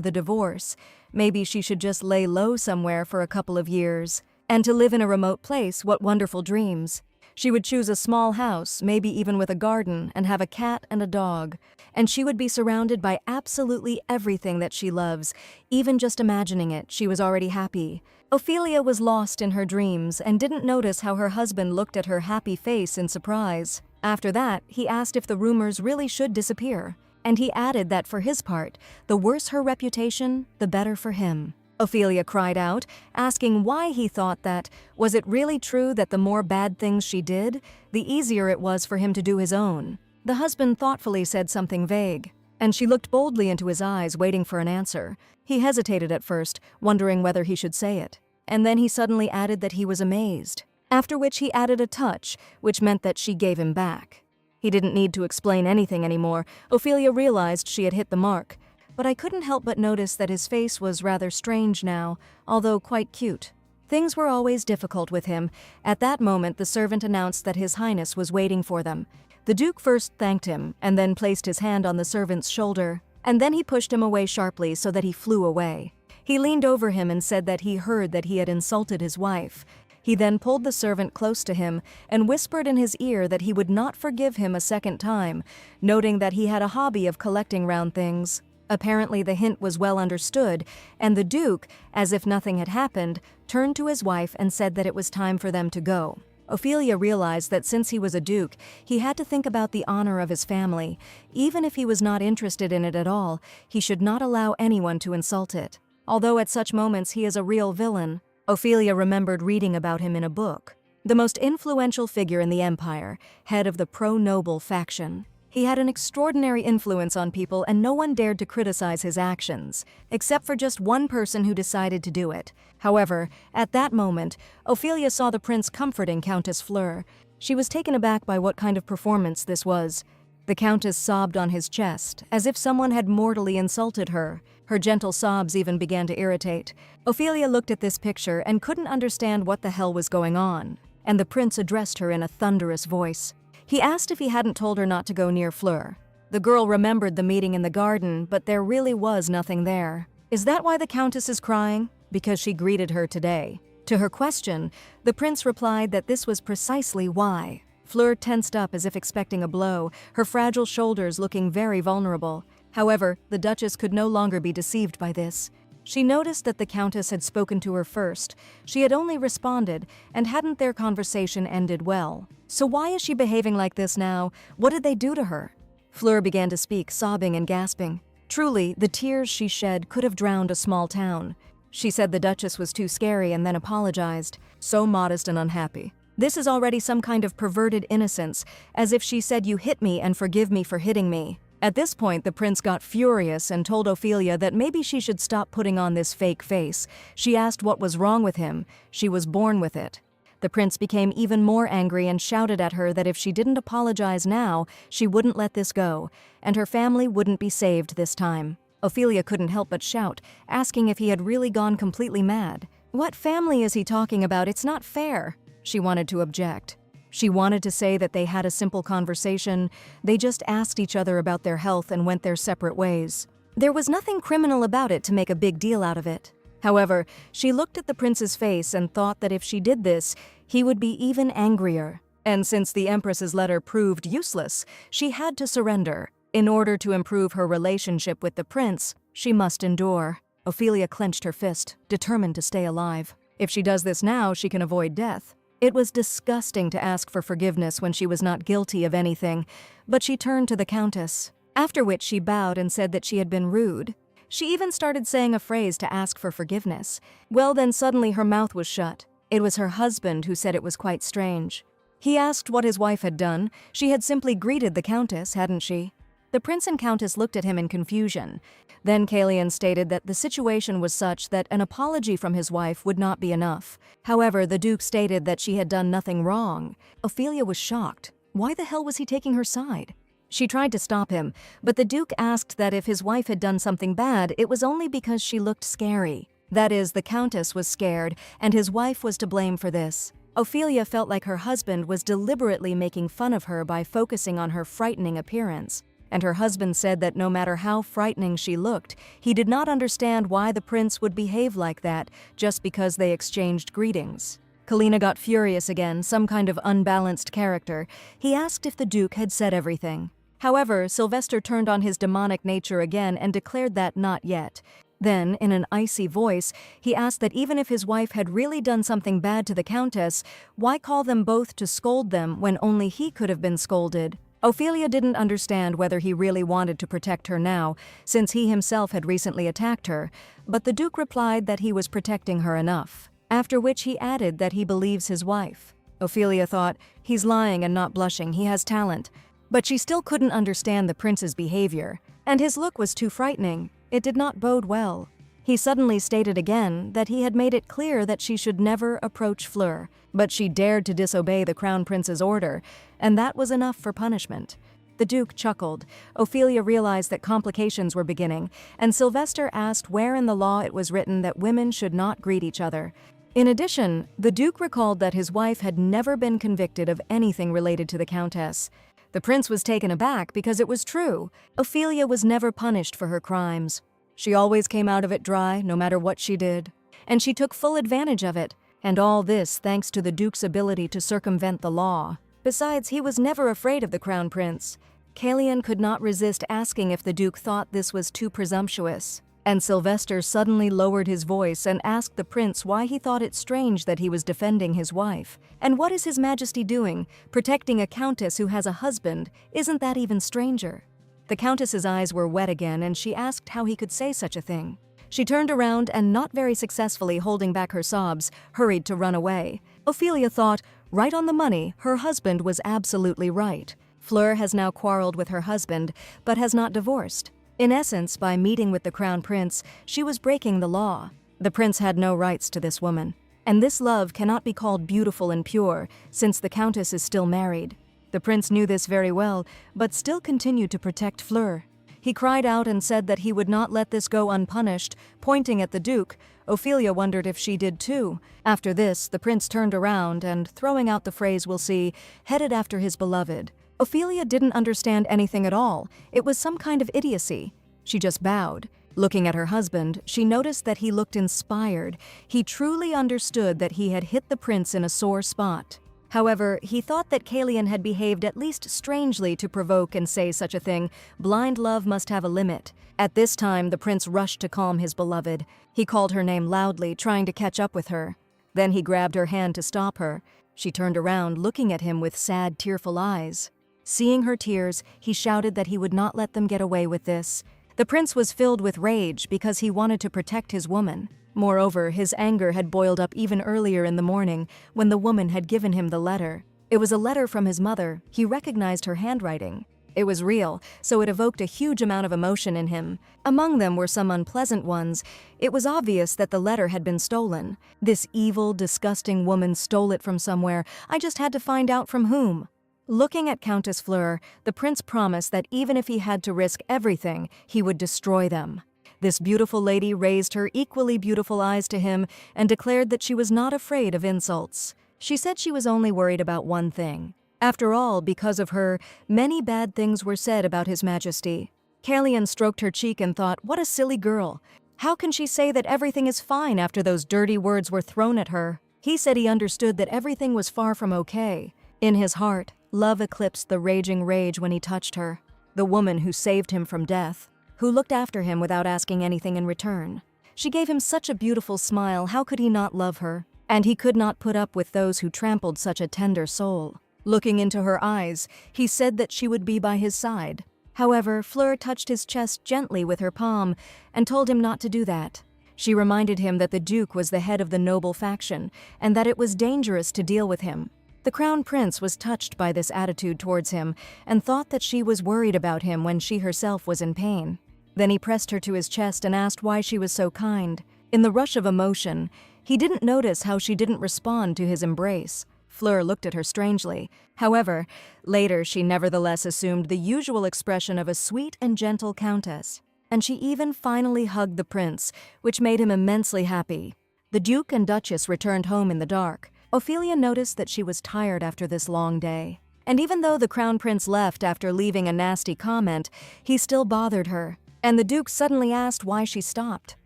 [SPEAKER 1] the divorce. Maybe she should just lay low somewhere for a couple of years. And to live in a remote place, what wonderful dreams. She would choose a small house, maybe even with a garden, and have a cat and a dog. And she would be surrounded by absolutely everything that she loves. Even just imagining it, she was already happy. Ophelia was lost in her dreams and didn't notice how her husband looked at her happy face in surprise. After that, he asked if the rumors really should disappear. And he added that for his part, the worse her reputation, the better for him. Ophelia cried out, asking why he thought that. Was it really true that the more bad things she did, the easier it was for him to do his own? The husband thoughtfully said something vague, and she looked boldly into his eyes, waiting for an answer. He hesitated at first, wondering whether he should say it, and then he suddenly added that he was amazed, after which he added a touch, which meant that she gave him back. He didn't need to explain anything anymore. Ophelia realized she had hit the mark. But I couldn't help but notice that his face was rather strange now, although quite cute. Things were always difficult with him. At that moment, the servant announced that His Highness was waiting for them. The Duke first thanked him, and then placed his hand on the servant's shoulder, and then he pushed him away sharply so that he flew away. He leaned over him and said that he heard that he had insulted his wife. He then pulled the servant close to him and whispered in his ear that he would not forgive him a second time, noting that he had a hobby of collecting round things. Apparently the hint was well understood, and the Duke, as if nothing had happened, turned to his wife and said that it was time for them to go. Ophelia realized that since he was a duke, he had to think about the honor of his family. Even if he was not interested in it at all, he should not allow anyone to insult it. Although at such moments he is a real villain, Ophelia remembered reading about him in a book. The most influential figure in the empire, head of the pro-noble faction. He had an extraordinary influence on people, and no one dared to criticize his actions, except for just one person who decided to do it. However, at that moment, Ophelia saw the prince comforting Countess Fleur. She was taken aback by what kind of performance this was. The countess sobbed on his chest, as if someone had mortally insulted her. Her gentle sobs even began to irritate. Ophelia looked at this picture and couldn't understand what the hell was going on, and the prince addressed her in a thunderous voice. He asked if he hadn't told her not to go near Fleur. The girl remembered the meeting in the garden, but there really was nothing there. Is that why the Countess is crying? Because she greeted her today. To her question, the prince replied that this was precisely why. Fleur tensed up as if expecting a blow, her fragile shoulders looking very vulnerable. However, the Duchess could no longer be deceived by this. She noticed that the Countess had spoken to her first. She had only responded, and hadn't their conversation ended well. So why is she behaving like this now? What did they do to her? Fleur began to speak, sobbing and gasping. Truly, the tears she shed could have drowned a small town. She said the Duchess was too scary and then apologized. So modest and unhappy. This is already some kind of perverted innocence, as if she said you hit me and forgive me for hitting me. At this point, the prince got furious and told Ophelia that maybe she should stop putting on this fake face. She asked what was wrong with him. She was born with it. The prince became even more angry and shouted at her that if she didn't apologize now, she wouldn't let this go, and her family wouldn't be saved this time. Ophelia couldn't help but shout, asking if he had really gone completely mad. What family is he talking about? It's not fair. She wanted to object. She wanted to say that they had a simple conversation. They just asked each other about their health and went their separate ways. There was nothing criminal about it to make a big deal out of it. However, she looked at the prince's face and thought that if she did this, he would be even angrier. And since the Empress's letter proved useless, she had to surrender. In order to improve her relationship with the prince, she must endure. Ophelia clenched her fist, determined to stay alive. If she does this now, she can avoid death. It was disgusting to ask for forgiveness when she was not guilty of anything, but she turned to the Countess, after which she bowed and said that she had been rude. She even started saying a phrase to ask for forgiveness. Well, then suddenly her mouth was shut. It was her husband who said it was quite strange. He asked what his wife had done. She had simply greeted the Countess, hadn't she? The prince and countess looked at him in confusion. Then Kalian stated that the situation was such that an apology from his wife would not be enough. However, the duke stated that she had done nothing wrong. Ophelia was shocked. Why the hell was he taking her side? She tried to stop him, but the duke asked that if his wife had done something bad, it was only because she looked scary. That is, the countess was scared, and his wife was to blame for this. Ophelia felt like her husband was deliberately making fun of her by focusing on her frightening appearance. And her husband said that no matter how frightening she looked, he did not understand why the prince would behave like that just because they exchanged greetings. Kalina got furious again, some kind of unbalanced character. He asked if the duke had said everything. However, Sylvester turned on his demonic nature again and declared that not yet. Then, in an icy voice, he asked that even if his wife had really done something bad to the countess, why call them both to scold them when only he could have been scolded? Ophelia didn't understand whether he really wanted to protect her now, since he himself had recently attacked her, but the Duke replied that he was protecting her enough, after which he added that he believes his wife. Ophelia thought, he's lying and not blushing, he has talent. But she still couldn't understand the prince's behavior, and his look was too frightening. It did not bode well. He suddenly stated again that he had made it clear that she should never approach Fleur, but she dared to disobey the crown prince's order, and that was enough for punishment. The Duke chuckled. Ophelia realized that complications were beginning, and Sylvester asked where in the law it was written that women should not greet each other. In addition, the Duke recalled that his wife had never been convicted of anything related to the Countess. The prince was taken aback because it was true. Ophelia was never punished for her crimes. She always came out of it dry, no matter what she did. And she took full advantage of it, and all this thanks to the Duke's ability to circumvent the law. Besides, he was never afraid of the crown prince. Kalian could not resist asking if the Duke thought this was too presumptuous. And Sylvester suddenly lowered his voice and asked the prince why he thought it strange that he was defending his wife. And what is His Majesty doing? Protecting a countess who has a husband? Isn't that even stranger? The countess's eyes were wet again, and she asked how he could say such a thing. She turned around and, not very successfully holding back her sobs, hurried to run away. Ophelia thought, right on the money, her husband was absolutely right. Fleur has now quarreled with her husband, but has not divorced. In essence, by meeting with the crown prince, she was breaking the law. The prince had no rights to this woman. And this love cannot be called beautiful and pure, since the countess is still married. The prince knew this very well, but still continued to protect Fleur. He cried out and said that he would not let this go unpunished, pointing at the Duke. Ophelia wondered if she did too. After this, the prince turned around and, throwing out the phrase "we'll see," headed after his beloved. Ophelia didn't understand anything at all. It was some kind of idiocy. She just bowed. Looking at her husband, she noticed that he looked inspired. He truly understood that he had hit the prince in a sore spot. However, he thought that Kalian had behaved at least strangely to provoke and say such a thing. Blind love must have a limit. At this time, the prince rushed to calm his beloved. He called her name loudly, trying to catch up with her. Then he grabbed her hand to stop her. She turned around, looking at him with sad, tearful eyes. Seeing her tears, he shouted that he would not let them get away with this. The prince was filled with rage because he wanted to protect his woman. Moreover, his anger had boiled up even earlier in the morning when the woman had given him the letter. It was a letter from his mother. He recognized her handwriting. It was real, so it evoked a huge amount of emotion in him. Among them were some unpleasant ones. It was obvious that the letter had been stolen. This evil, disgusting woman stole it from somewhere. I just had to find out from whom. Looking at Countess Fleur, the prince promised that even if he had to risk everything, he would destroy them. This beautiful lady raised her equally beautiful eyes to him and declared that she was not afraid of insults. She said she was only worried about one thing. After all, because of her, many bad things were said about His Majesty. Kalian stroked her cheek and thought, what a silly girl. How can she say that everything is fine after those dirty words were thrown at her? He said he understood that everything was far from okay. In his heart, love eclipsed the raging rage when he touched her. The woman who saved him from death, who looked after him without asking anything in return. She gave him such a beautiful smile, how could he not love her? And he could not put up with those who trampled such a tender soul. Looking into her eyes, he said that she would be by his side. However, Fleur touched his chest gently with her palm and told him not to do that. She reminded him that the Duke was the head of the noble faction and that it was dangerous to deal with him. The Crown Prince was touched by this attitude towards him and thought that she was worried about him when she herself was in pain. Then he pressed her to his chest and asked why she was so kind. In the rush of emotion, he didn't notice how she didn't respond to his embrace. Fleur looked at her strangely. However, later she nevertheless assumed the usual expression of a sweet and gentle countess. And she even finally hugged the prince, which made him immensely happy. The Duke and Duchess returned home in the dark. Ophelia noticed that she was tired after this long day. And even though the Crown Prince left after leaving a nasty comment, he still bothered her. And the Duke suddenly asked why she stopped.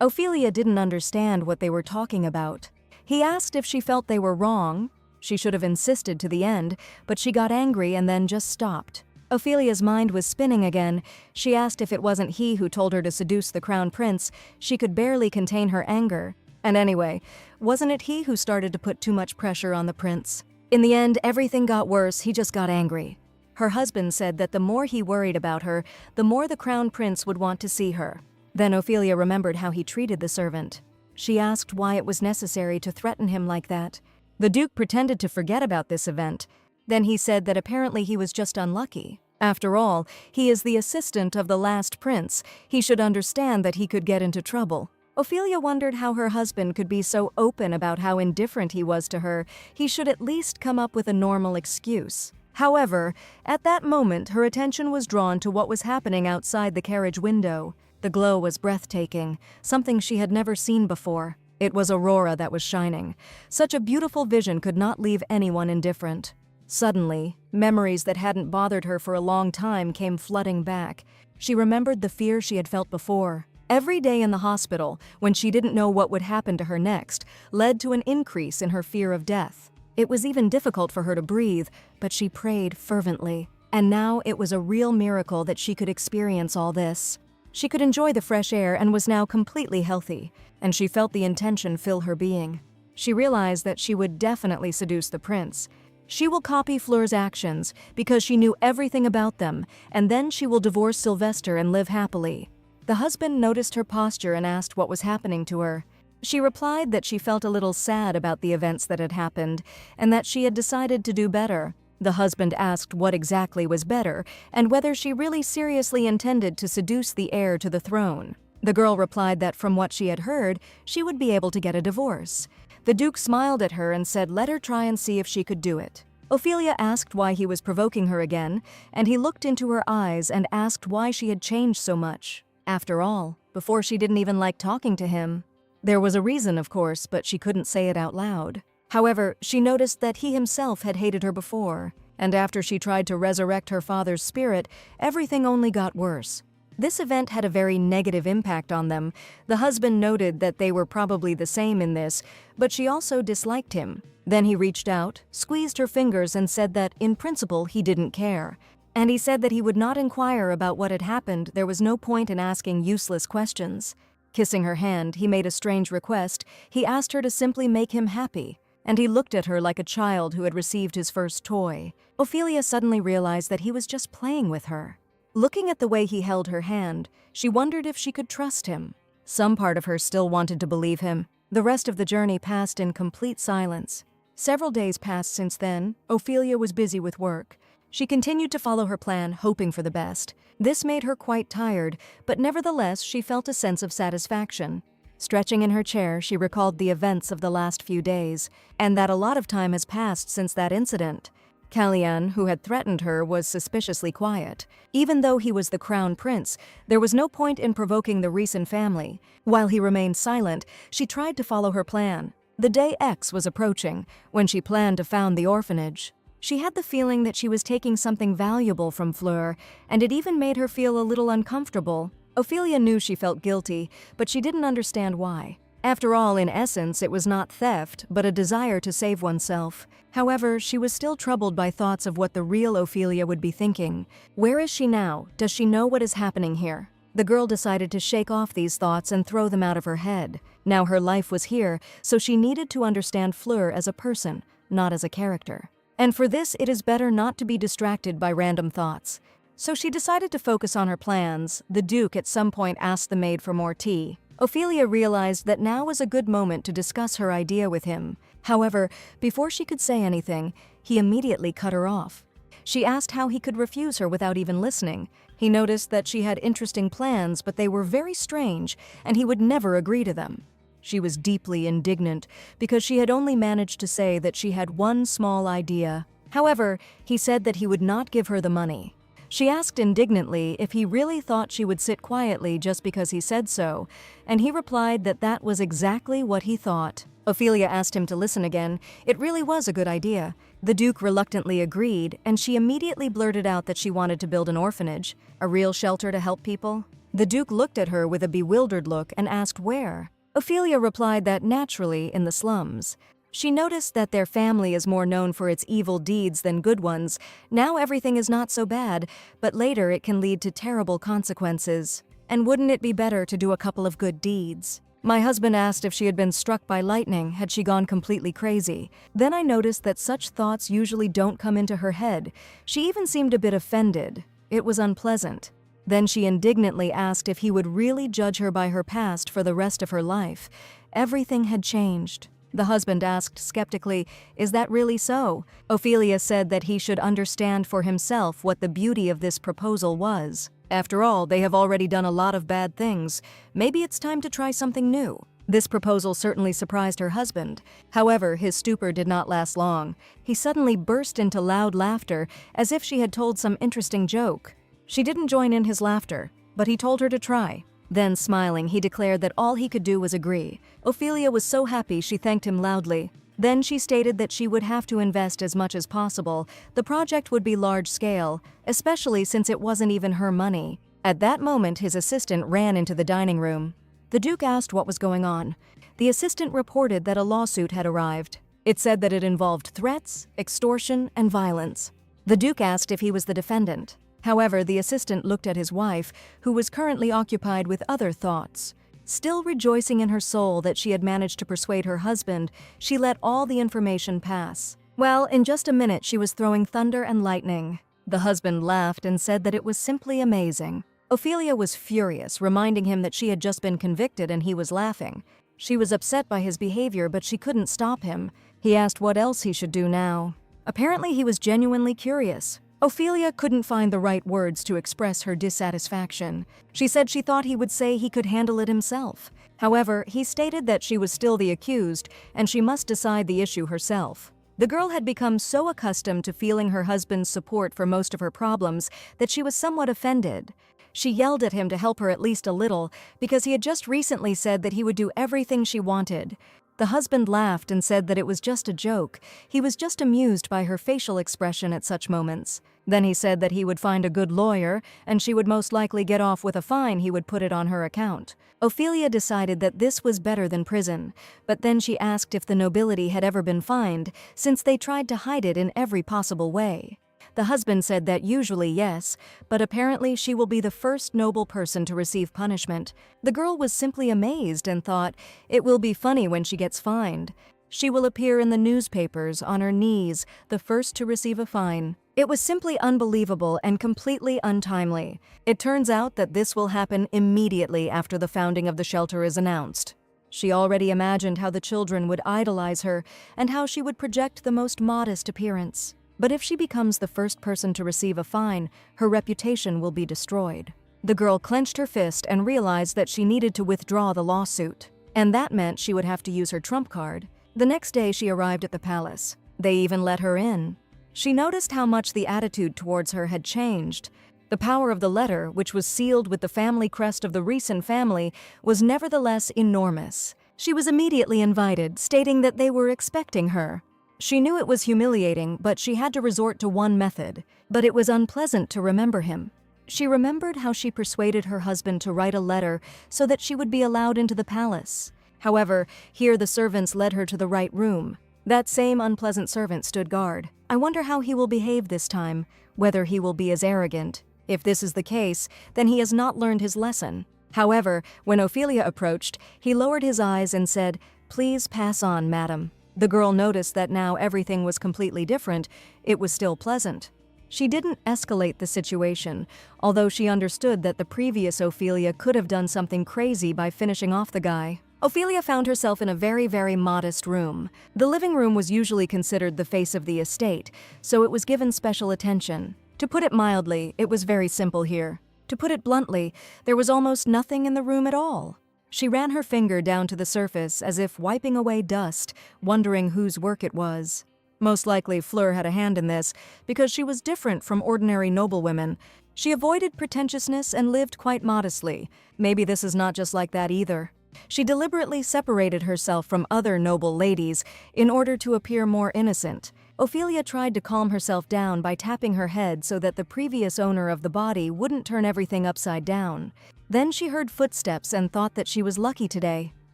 [SPEAKER 1] Ophelia didn't understand what they were talking about. He asked if she felt they were wrong. She should have insisted to the end, but she got angry and then just stopped. Ophelia's mind was spinning again. She asked if it wasn't he who told her to seduce the Crown Prince. She could barely contain her anger. And anyway, wasn't it he who started to put too much pressure on the prince? In the end, everything got worse. He just got angry. Her husband said that the more he worried about her, the more the Crown Prince would want to see her. Then Ophelia remembered how he treated the servant. She asked why it was necessary to threaten him like that. The Duke pretended to forget about this event. Then he said that apparently he was just unlucky. After all, he is the assistant of the last prince. He should understand that he could get into trouble. Ophelia wondered how her husband could be so open about how indifferent he was to her. He should at least come up with a normal excuse. However, at that moment, her attention was drawn to what was happening outside the carriage window. The glow was breathtaking, something she had never seen before. It was Aurora that was shining. Such a beautiful vision could not leave anyone indifferent. Suddenly, memories that hadn't bothered her for a long time came flooding back. She remembered the fear she had felt before. Every day in the hospital, when she didn't know what would happen to her next, led to an increase in her fear of death. It was even difficult for her to breathe, but she prayed fervently. And now it was a real miracle that she could experience all this. She could enjoy the fresh air and was now completely healthy, and she felt the intention fill her being. She realized that she would definitely seduce the prince. She will copy Fleur's actions because she knew everything about them, and then she will divorce Sylvester and live happily. The husband noticed her posture and asked what was happening to her. She replied that she felt a little sad about the events that had happened, and that she had decided to do better. The husband asked what exactly was better, and whether she really seriously intended to seduce the heir to the throne. The girl replied that from what she had heard, she would be able to get a divorce. The Duke smiled at her and said let her try and see if she could do it. Ophelia asked why he was provoking her again, and he looked into her eyes and asked why she had changed so much. After all, before she didn't even like talking to him. There was a reason, of course, but she couldn't say it out loud. However, she noticed that he himself had hated her before. and after she tried to resurrect her father's spirit, everything only got worse. This event had a very negative impact on them. The husband noted that they were probably the same in this, but she also disliked him. Then he reached out, squeezed her fingers, and said that, in principle, he didn't care. And he said that he would not inquire about what had happened. There was no point in asking useless questions. Kissing her hand, he made a strange request. He asked her to simply make him happy. And he looked at her like a child who had received his first toy. Ophelia suddenly realized that he was just playing with her. Looking at the way he held her hand, she wondered if she could trust him. Some part of her still wanted to believe him. The rest of the journey passed in complete silence. Several days passed since then. Ophelia was busy with work. She continued to follow her plan, hoping for the best. This made her quite tired, but nevertheless she felt a sense of satisfaction. Stretching in her chair, she recalled the events of the last few days, and that a lot of time has passed since that incident. Kalyan, who had threatened her, was suspiciously quiet. Even though he was the crown prince, there was no point in provoking the recent family. While he remained silent, she tried to follow her plan. The day X was approaching, when she planned to found the orphanage. She had the feeling that she was taking something valuable from Fleur, and it even made her feel a little uncomfortable. Ophelia knew she felt guilty, but she didn't understand why. After all, in essence, it was not theft, but a desire to save oneself. However, she was still troubled by thoughts of what the real Ophelia would be thinking. Where is she now? Does she know what is happening here? The girl decided to shake off these thoughts and throw them out of her head. Now her life was here, so she needed to understand Fleur as a person, not as a character. And for this, it is better not to be distracted by random thoughts. So she decided to focus on her plans. The Duke at some point asked the maid for more tea. Ophelia realized that now was a good moment to discuss her idea with him. However, before she could say anything, he immediately cut her off. She asked how he could refuse her without even listening. He noticed that she had interesting plans, but they were very strange, and he would never agree to them. She was deeply indignant because she had only managed to say that she had one small idea. However, he said that he would not give her the money. She asked indignantly if he really thought she would sit quietly just because he said so, and he replied that that was exactly what he thought. Ophelia asked him to listen again. It really was a good idea. The Duke reluctantly agreed, and she immediately blurted out that she wanted to build an orphanage, a real shelter to help people. The Duke looked at her with a bewildered look and asked where. Ophelia replied that naturally in the slums. She noticed that their family is more known for its evil deeds than good ones. Now everything is not so bad, but later it can lead to terrible consequences. And wouldn't it be better to do a couple of good deeds? My husband asked if she had been struck by lightning, had she gone completely crazy. Then I noticed that such thoughts usually don't come into her head. She even seemed a bit offended. It was unpleasant. Then she indignantly asked if he would really judge her by her past for the rest of her life. Everything had changed. The husband asked skeptically, "Is that really so?" Ophelia said that he should understand for himself what the beauty of this proposal was. After all, they have already done a lot of bad things. Maybe it's time to try something new. This proposal certainly surprised her husband. However, his stupor did not last long. He suddenly burst into loud laughter, as if she had told some interesting joke. She didn't join in his laughter, but he told her to try. Then, smiling, he declared that all he could do was agree. Ophelia was so happy she thanked him loudly. Then she stated that she would have to invest as much as possible. The project would be large-scale, especially since it wasn't even her money. At that moment, his assistant ran into the dining room. The Duke asked what was going on. The assistant reported that a lawsuit had arrived. It said that it involved threats, extortion, and violence. The Duke asked if he was the defendant. However, the assistant looked at his wife, who was currently occupied with other thoughts. Still rejoicing in her soul that she had managed to persuade her husband, she let all the information pass. Well, in just a minute she was throwing thunder and lightning. The husband laughed and said that it was simply amazing. Ophelia was furious, reminding him that she had just been convicted and he was laughing. She was upset by his behavior, but she couldn't stop him. He asked what else he should do now. Apparently he was genuinely curious. Ophelia couldn't find the right words to express her dissatisfaction. She said she thought he would say he could handle it himself. However, he stated that she was still the accused, and she must decide the issue herself. The girl had become so accustomed to feeling her husband's support for most of her problems that she was somewhat offended. She yelled at him to help her at least a little, because he had just recently said that he would do everything she wanted. The husband laughed and said that it was just a joke. He was just amused by her facial expression at such moments. Then he said that he would find a good lawyer, and she would most likely get off with a fine. He would put it on her account. Ophelia decided that this was better than prison, but then she asked if the nobility had ever been fined, since they tried to hide it in every possible way. The husband said that usually yes, but apparently she will be the first noble person to receive punishment. The girl was simply amazed and thought, it will be funny when she gets fined. She will appear in the newspapers on her knees, the first to receive a fine. It was simply unbelievable and completely untimely. It turns out that this will happen immediately after the founding of the shelter is announced. She already imagined how the children would idolize her and how she would project the most modest appearance. But if she becomes the first person to receive a fine, her reputation will be destroyed. The girl clenched her fist and realized that she needed to withdraw the lawsuit. And that meant she would have to use her trump card. The next day she arrived at the palace. They even let her in. She noticed how much the attitude towards her had changed. The power of the letter, which was sealed with the family crest of the recent family, was nevertheless enormous. She was immediately invited, stating that they were expecting her. She knew it was humiliating, but she had to resort to one method. But it was unpleasant to remember him. She remembered how she persuaded her husband to write a letter so that she would be allowed into the palace. However, here the servants led her to the right room. That same unpleasant servant stood guard. I wonder how he will behave this time, whether he will be as arrogant. If this is the case, then he has not learned his lesson. However, when Ophelia approached, he lowered his eyes and said, "Please pass on, madam." The girl noticed that now everything was completely different. It was still pleasant. She didn't escalate the situation, although she understood that the previous Ophelia could have done something crazy by finishing off the guy. Ophelia found herself in a very, very modest room. The living room was usually considered the face of the estate, so it was given special attention. To put it mildly, it was very simple here. To put it bluntly, there was almost nothing in the room at all. She ran her finger down to the surface as if wiping away dust, wondering whose work it was. Most likely Fleur had a hand in this, because she was different from ordinary noblewomen. She avoided pretentiousness and lived quite modestly. Maybe this is not just like that either. She deliberately separated herself from other noble ladies in order to appear more innocent. Ophelia tried to calm herself down by tapping her head so that the previous owner of the body wouldn't turn everything upside down. Then she heard footsteps and thought that she was lucky today.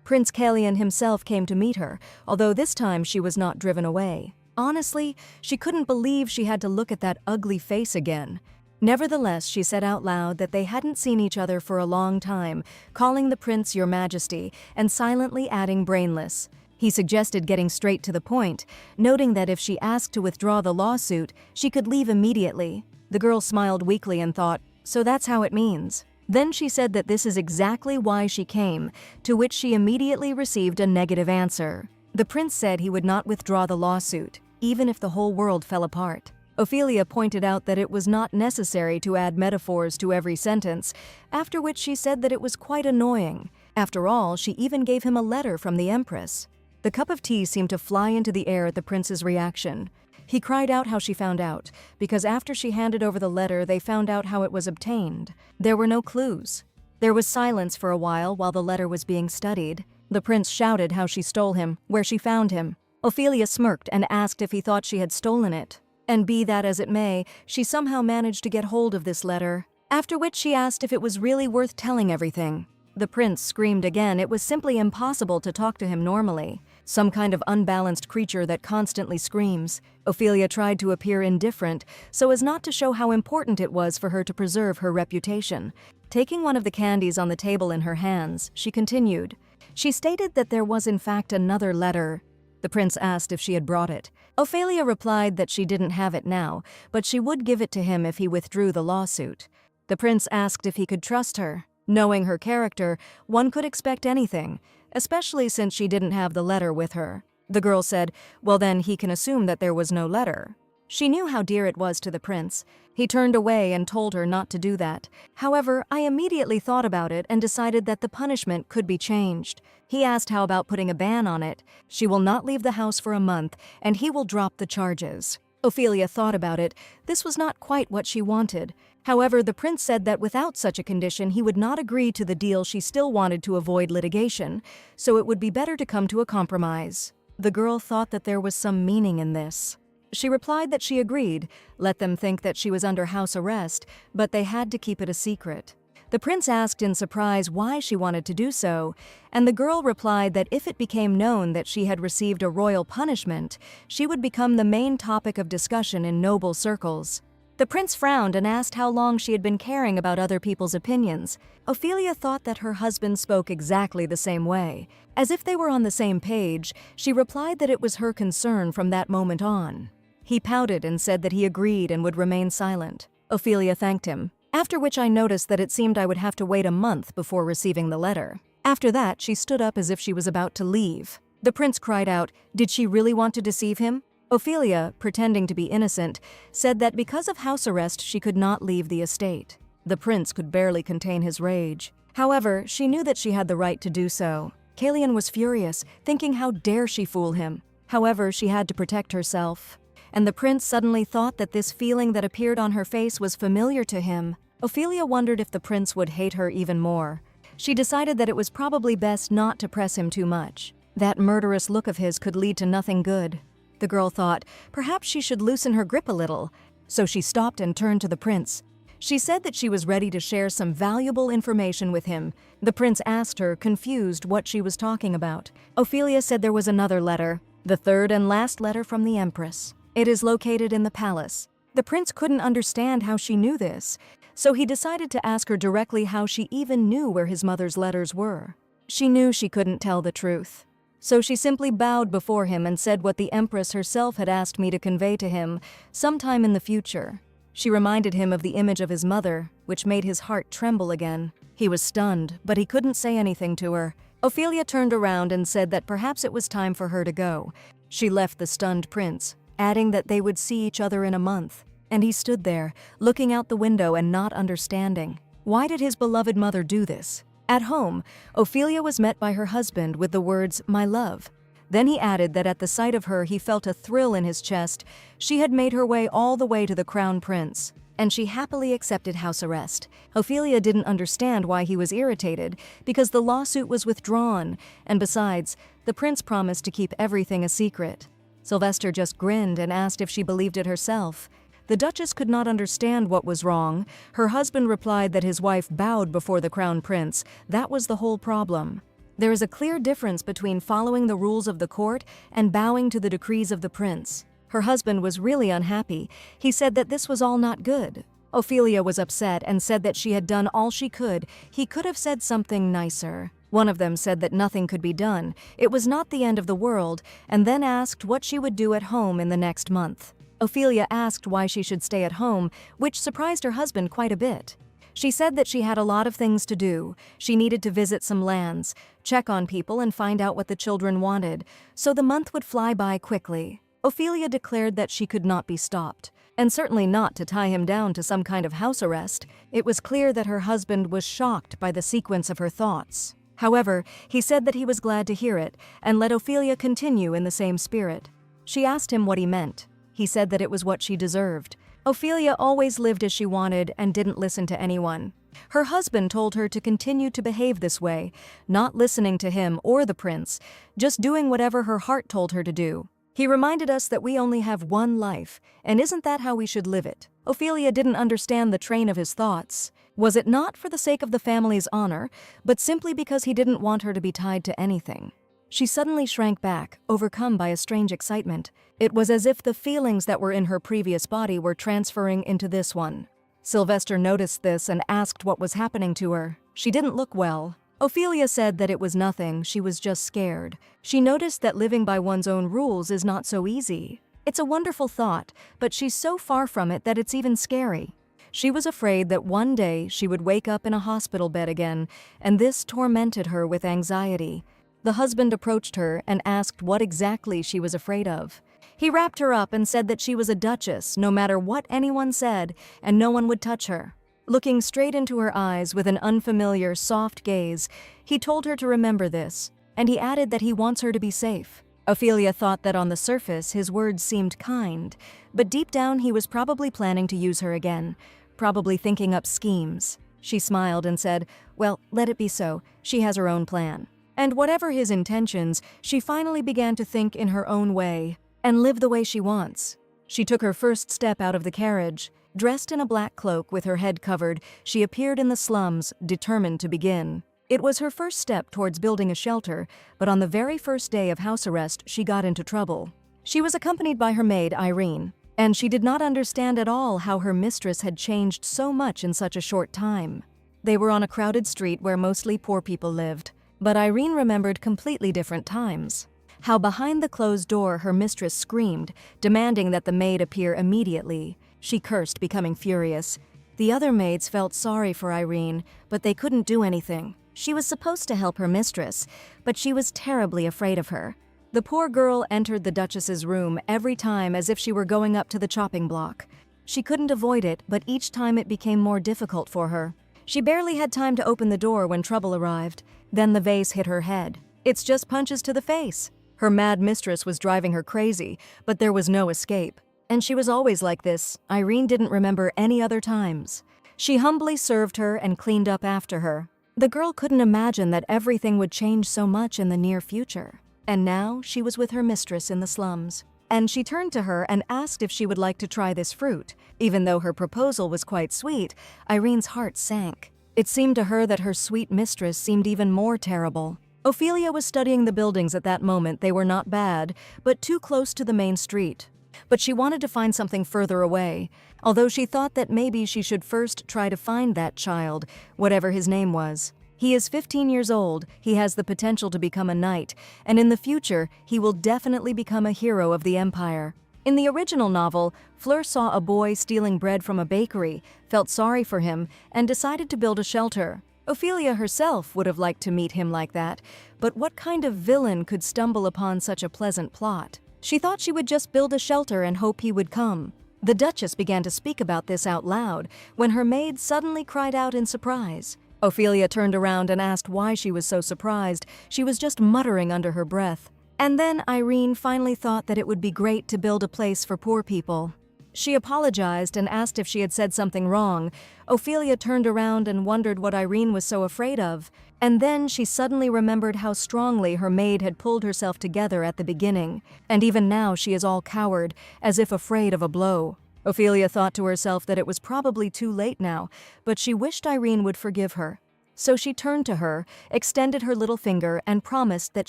[SPEAKER 1] Prince Kalian himself came to meet her, although this time she was not driven away. Honestly, she couldn't believe she had to look at that ugly face again. Nevertheless, she said out loud that they hadn't seen each other for a long time, calling the prince Your Majesty, and silently adding brainless. He suggested getting straight to the point, noting that if she asked to withdraw the lawsuit, she could leave immediately. The girl smiled weakly and thought, so that's how it means. Then she said that this is exactly why she came, to which she immediately received a negative answer. The prince said he would not withdraw the lawsuit, even if the whole world fell apart. Ophelia pointed out that it was not necessary to add metaphors to every sentence, after which she said that it was quite annoying. After all, she even gave him a letter from the Empress. The cup of tea seemed to fly into the air at the prince's reaction. He cried out how she found out, because after she handed over the letter, they found out how it was obtained. There were no clues. There was silence for a while the letter was being studied. The prince shouted how she stole him, where she found him. Ophelia smirked and asked if he thought she had stolen it. And be that as it may, she somehow managed to get hold of this letter, after which she asked if it was really worth telling everything. The prince screamed again. It was simply impossible to talk to him normally. Some kind of unbalanced creature that constantly screams. Ophelia tried to appear indifferent, so as not to show how important it was for her to preserve her reputation. Taking one of the candies on the table in her hands, she continued. She stated that there was in fact another letter. The prince asked if she had brought it. Ophelia replied that she didn't have it now, but she would give it to him if he withdrew the lawsuit. The prince asked if he could trust her. Knowing her character, one could expect anything, especially since she didn't have the letter with her. The girl said, well then he can assume that there was no letter. She knew how dear it was to the prince. He turned away and told her not to do that. However, I immediately thought about it and decided that the punishment could be changed. He asked how about putting a ban on it. She will not leave the house for a month, and he will drop the charges. Ophelia thought about it. This was not quite what she wanted. However, the prince said that without such a condition he would not agree to the deal. She still wanted to avoid litigation, so it would be better to come to a compromise. The girl thought that there was some meaning in this. She replied that she agreed, let them think that she was under house arrest, but they had to keep it a secret. The prince asked in surprise why she wanted to do so, and the girl replied that if it became known that she had received a royal punishment, she would become the main topic of discussion in noble circles. The prince frowned and asked how long she had been caring about other people's opinions. Ophelia thought that her husband spoke exactly the same way. As if they were on the same page, she replied that it was her concern from that moment on. He pouted and said that he agreed and would remain silent. Ophelia thanked him, after which I noticed that it seemed I would have to wait a month before receiving the letter. After that, she stood up as if she was about to leave. The prince cried out, did she really want to deceive him? Ophelia, pretending to be innocent, said that because of house arrest she could not leave the estate. The prince could barely contain his rage. However, she knew that she had the right to do so. Kalian was furious, thinking how dare she fool him. However, she had to protect herself. And the prince suddenly thought that this feeling that appeared on her face was familiar to him. Ophelia wondered if the prince would hate her even more. She decided that it was probably best not to press him too much. That murderous look of his could lead to nothing good. The girl thought, perhaps she should loosen her grip a little, so she stopped and turned to the prince. She said that she was ready to share some valuable information with him. The prince asked her, confused, what she was talking about. Ophelia said there was another letter, the third and last letter from the Empress. It is located in the palace. The prince couldn't understand how she knew this, so he decided to ask her directly how she even knew where his mother's letters were. She knew she couldn't tell the truth. So she simply bowed before him and said what the Empress herself had asked me to convey to him sometime in the future. She reminded him of the image of his mother, which made his heart tremble again. He was stunned, but he couldn't say anything to her. Ophelia turned around and said that perhaps it was time for her to go. She left the stunned prince, adding that they would see each other in a month. And he stood there, looking out the window and not understanding. Why did his beloved mother do this? At home, Ophelia was met by her husband with the words, "My love." Then he added that at the sight of her he felt a thrill in his chest. She had made her way all the way to the crown prince, and she happily accepted house arrest. Ophelia didn't understand why he was irritated, because the lawsuit was withdrawn, and besides, the prince promised to keep everything a secret. Sylvester just grinned and asked if she believed it herself. The Duchess could not understand what was wrong. Her husband replied that his wife bowed before the crown prince. That was the whole problem. There is a clear difference between following the rules of the court and bowing to the decrees of the prince. Her husband was really unhappy. He said that this was all not good. Ophelia was upset and said that she had done all she could. He could have said something nicer. One of them said that nothing could be done. It was not the end of the world, and then asked what she would do at home in the next month. Ophelia asked why she should stay at home, which surprised her husband quite a bit. She said that she had a lot of things to do. She needed to visit some lands, check on people and find out what the children wanted, so the month would fly by quickly. Ophelia declared that she could not be stopped, and certainly not to tie him down to some kind of house arrest. It was clear that her husband was shocked by the sequence of her thoughts. However, he said that he was glad to hear it, and let Ophelia continue in the same spirit. She asked him what he meant. He said that it was what she deserved. Ophelia always lived as she wanted and didn't listen to anyone. Her husband told her to continue to behave this way, not listening to him or the prince, just doing whatever her heart told her to do. He reminded us that we only have one life, and isn't that how we should live it? Ophelia didn't understand the train of his thoughts. Was it not for the sake of the family's honor, but simply because he didn't want her to be tied to anything? She suddenly shrank back, overcome by a strange excitement. It was as if the feelings that were in her previous body were transferring into this one. Sylvester noticed this and asked what was happening to her. She didn't look well. Ophelia said that it was nothing, she was just scared. She noticed that living by one's own rules is not so easy. It's a wonderful thought, but she's so far from it that it's even scary. She was afraid that one day she would wake up in a hospital bed again, and this tormented her with anxiety. The husband approached her and asked what exactly she was afraid of. He wrapped her up and said that she was a duchess, no matter what anyone said, and no one would touch her. Looking straight into her eyes with an unfamiliar, soft gaze, he told her to remember this, and he added that he wants her to be safe. Ophelia thought that on the surface his words seemed kind, but deep down he was probably planning to use her again. probably thinking up schemes. She smiled and said, "Well, let it be so. She has her own plan." And whatever his intentions, she finally began to think in her own way and live the way she wants. She took her first step out of the carriage. Dressed in a black cloak with her head covered, she appeared in the slums, determined to begin. It was her first step towards building a shelter, but on the very first day of house arrest, she got into trouble. She was accompanied by her maid, Irene, and she did not understand at all how her mistress had changed so much in such a short time. They were on a crowded street where mostly poor people lived, but Irene remembered completely different times. How behind the closed door her mistress screamed, demanding that the maid appear immediately. She cursed, becoming furious. The other maids felt sorry for Irene, but they couldn't do anything. She was supposed to help her mistress, but she was terribly afraid of her. The poor girl entered the Duchess's room every time as if she were going up to the chopping block. She couldn't avoid it, but each time it became more difficult for her. She barely had time to open the door when trouble arrived. Then the vase hit her head. It's just punches to the face. Her mad mistress was driving her crazy, but there was no escape. And she was always like this. Irene didn't remember any other times. She humbly served her and cleaned up after her. The girl couldn't imagine that everything would change so much in the near future. And now she was with her mistress in the slums. And she turned to her and asked if she would like to try this fruit. Even though her proposal was quite sweet, Irene's heart sank. It seemed to her that her sweet mistress seemed even more terrible. Ophelia was studying the buildings at that moment. They were not bad, but too close to the main street. But she wanted to find something further away, although she thought that maybe she should first try to find that child, whatever his name was. He is 15 years old, he has the potential to become a knight, and in the future, he will definitely become a hero of the Empire. In the original novel, Fleur saw a boy stealing bread from a bakery, felt sorry for him, and decided to build a shelter. Ophelia herself would have liked to meet him like that, but what kind of villain could stumble upon such a pleasant plot? She thought she would just build a shelter and hope he would come. The Duchess began to speak about this out loud when her maid suddenly cried out in surprise. Ophelia turned around and asked why she was so surprised. She was just muttering under her breath. And then Irene finally thought that it would be great to build a place for poor people. She apologized and asked if she had said something wrong. Ophelia turned around and wondered what Irene was so afraid of. And then she suddenly remembered how strongly her maid had pulled herself together at the beginning. And even now she is all coward, as if afraid of a blow. Ophelia thought to herself that it was probably too late now, but she wished Irene would forgive her. So she turned to her, extended her little finger, and promised that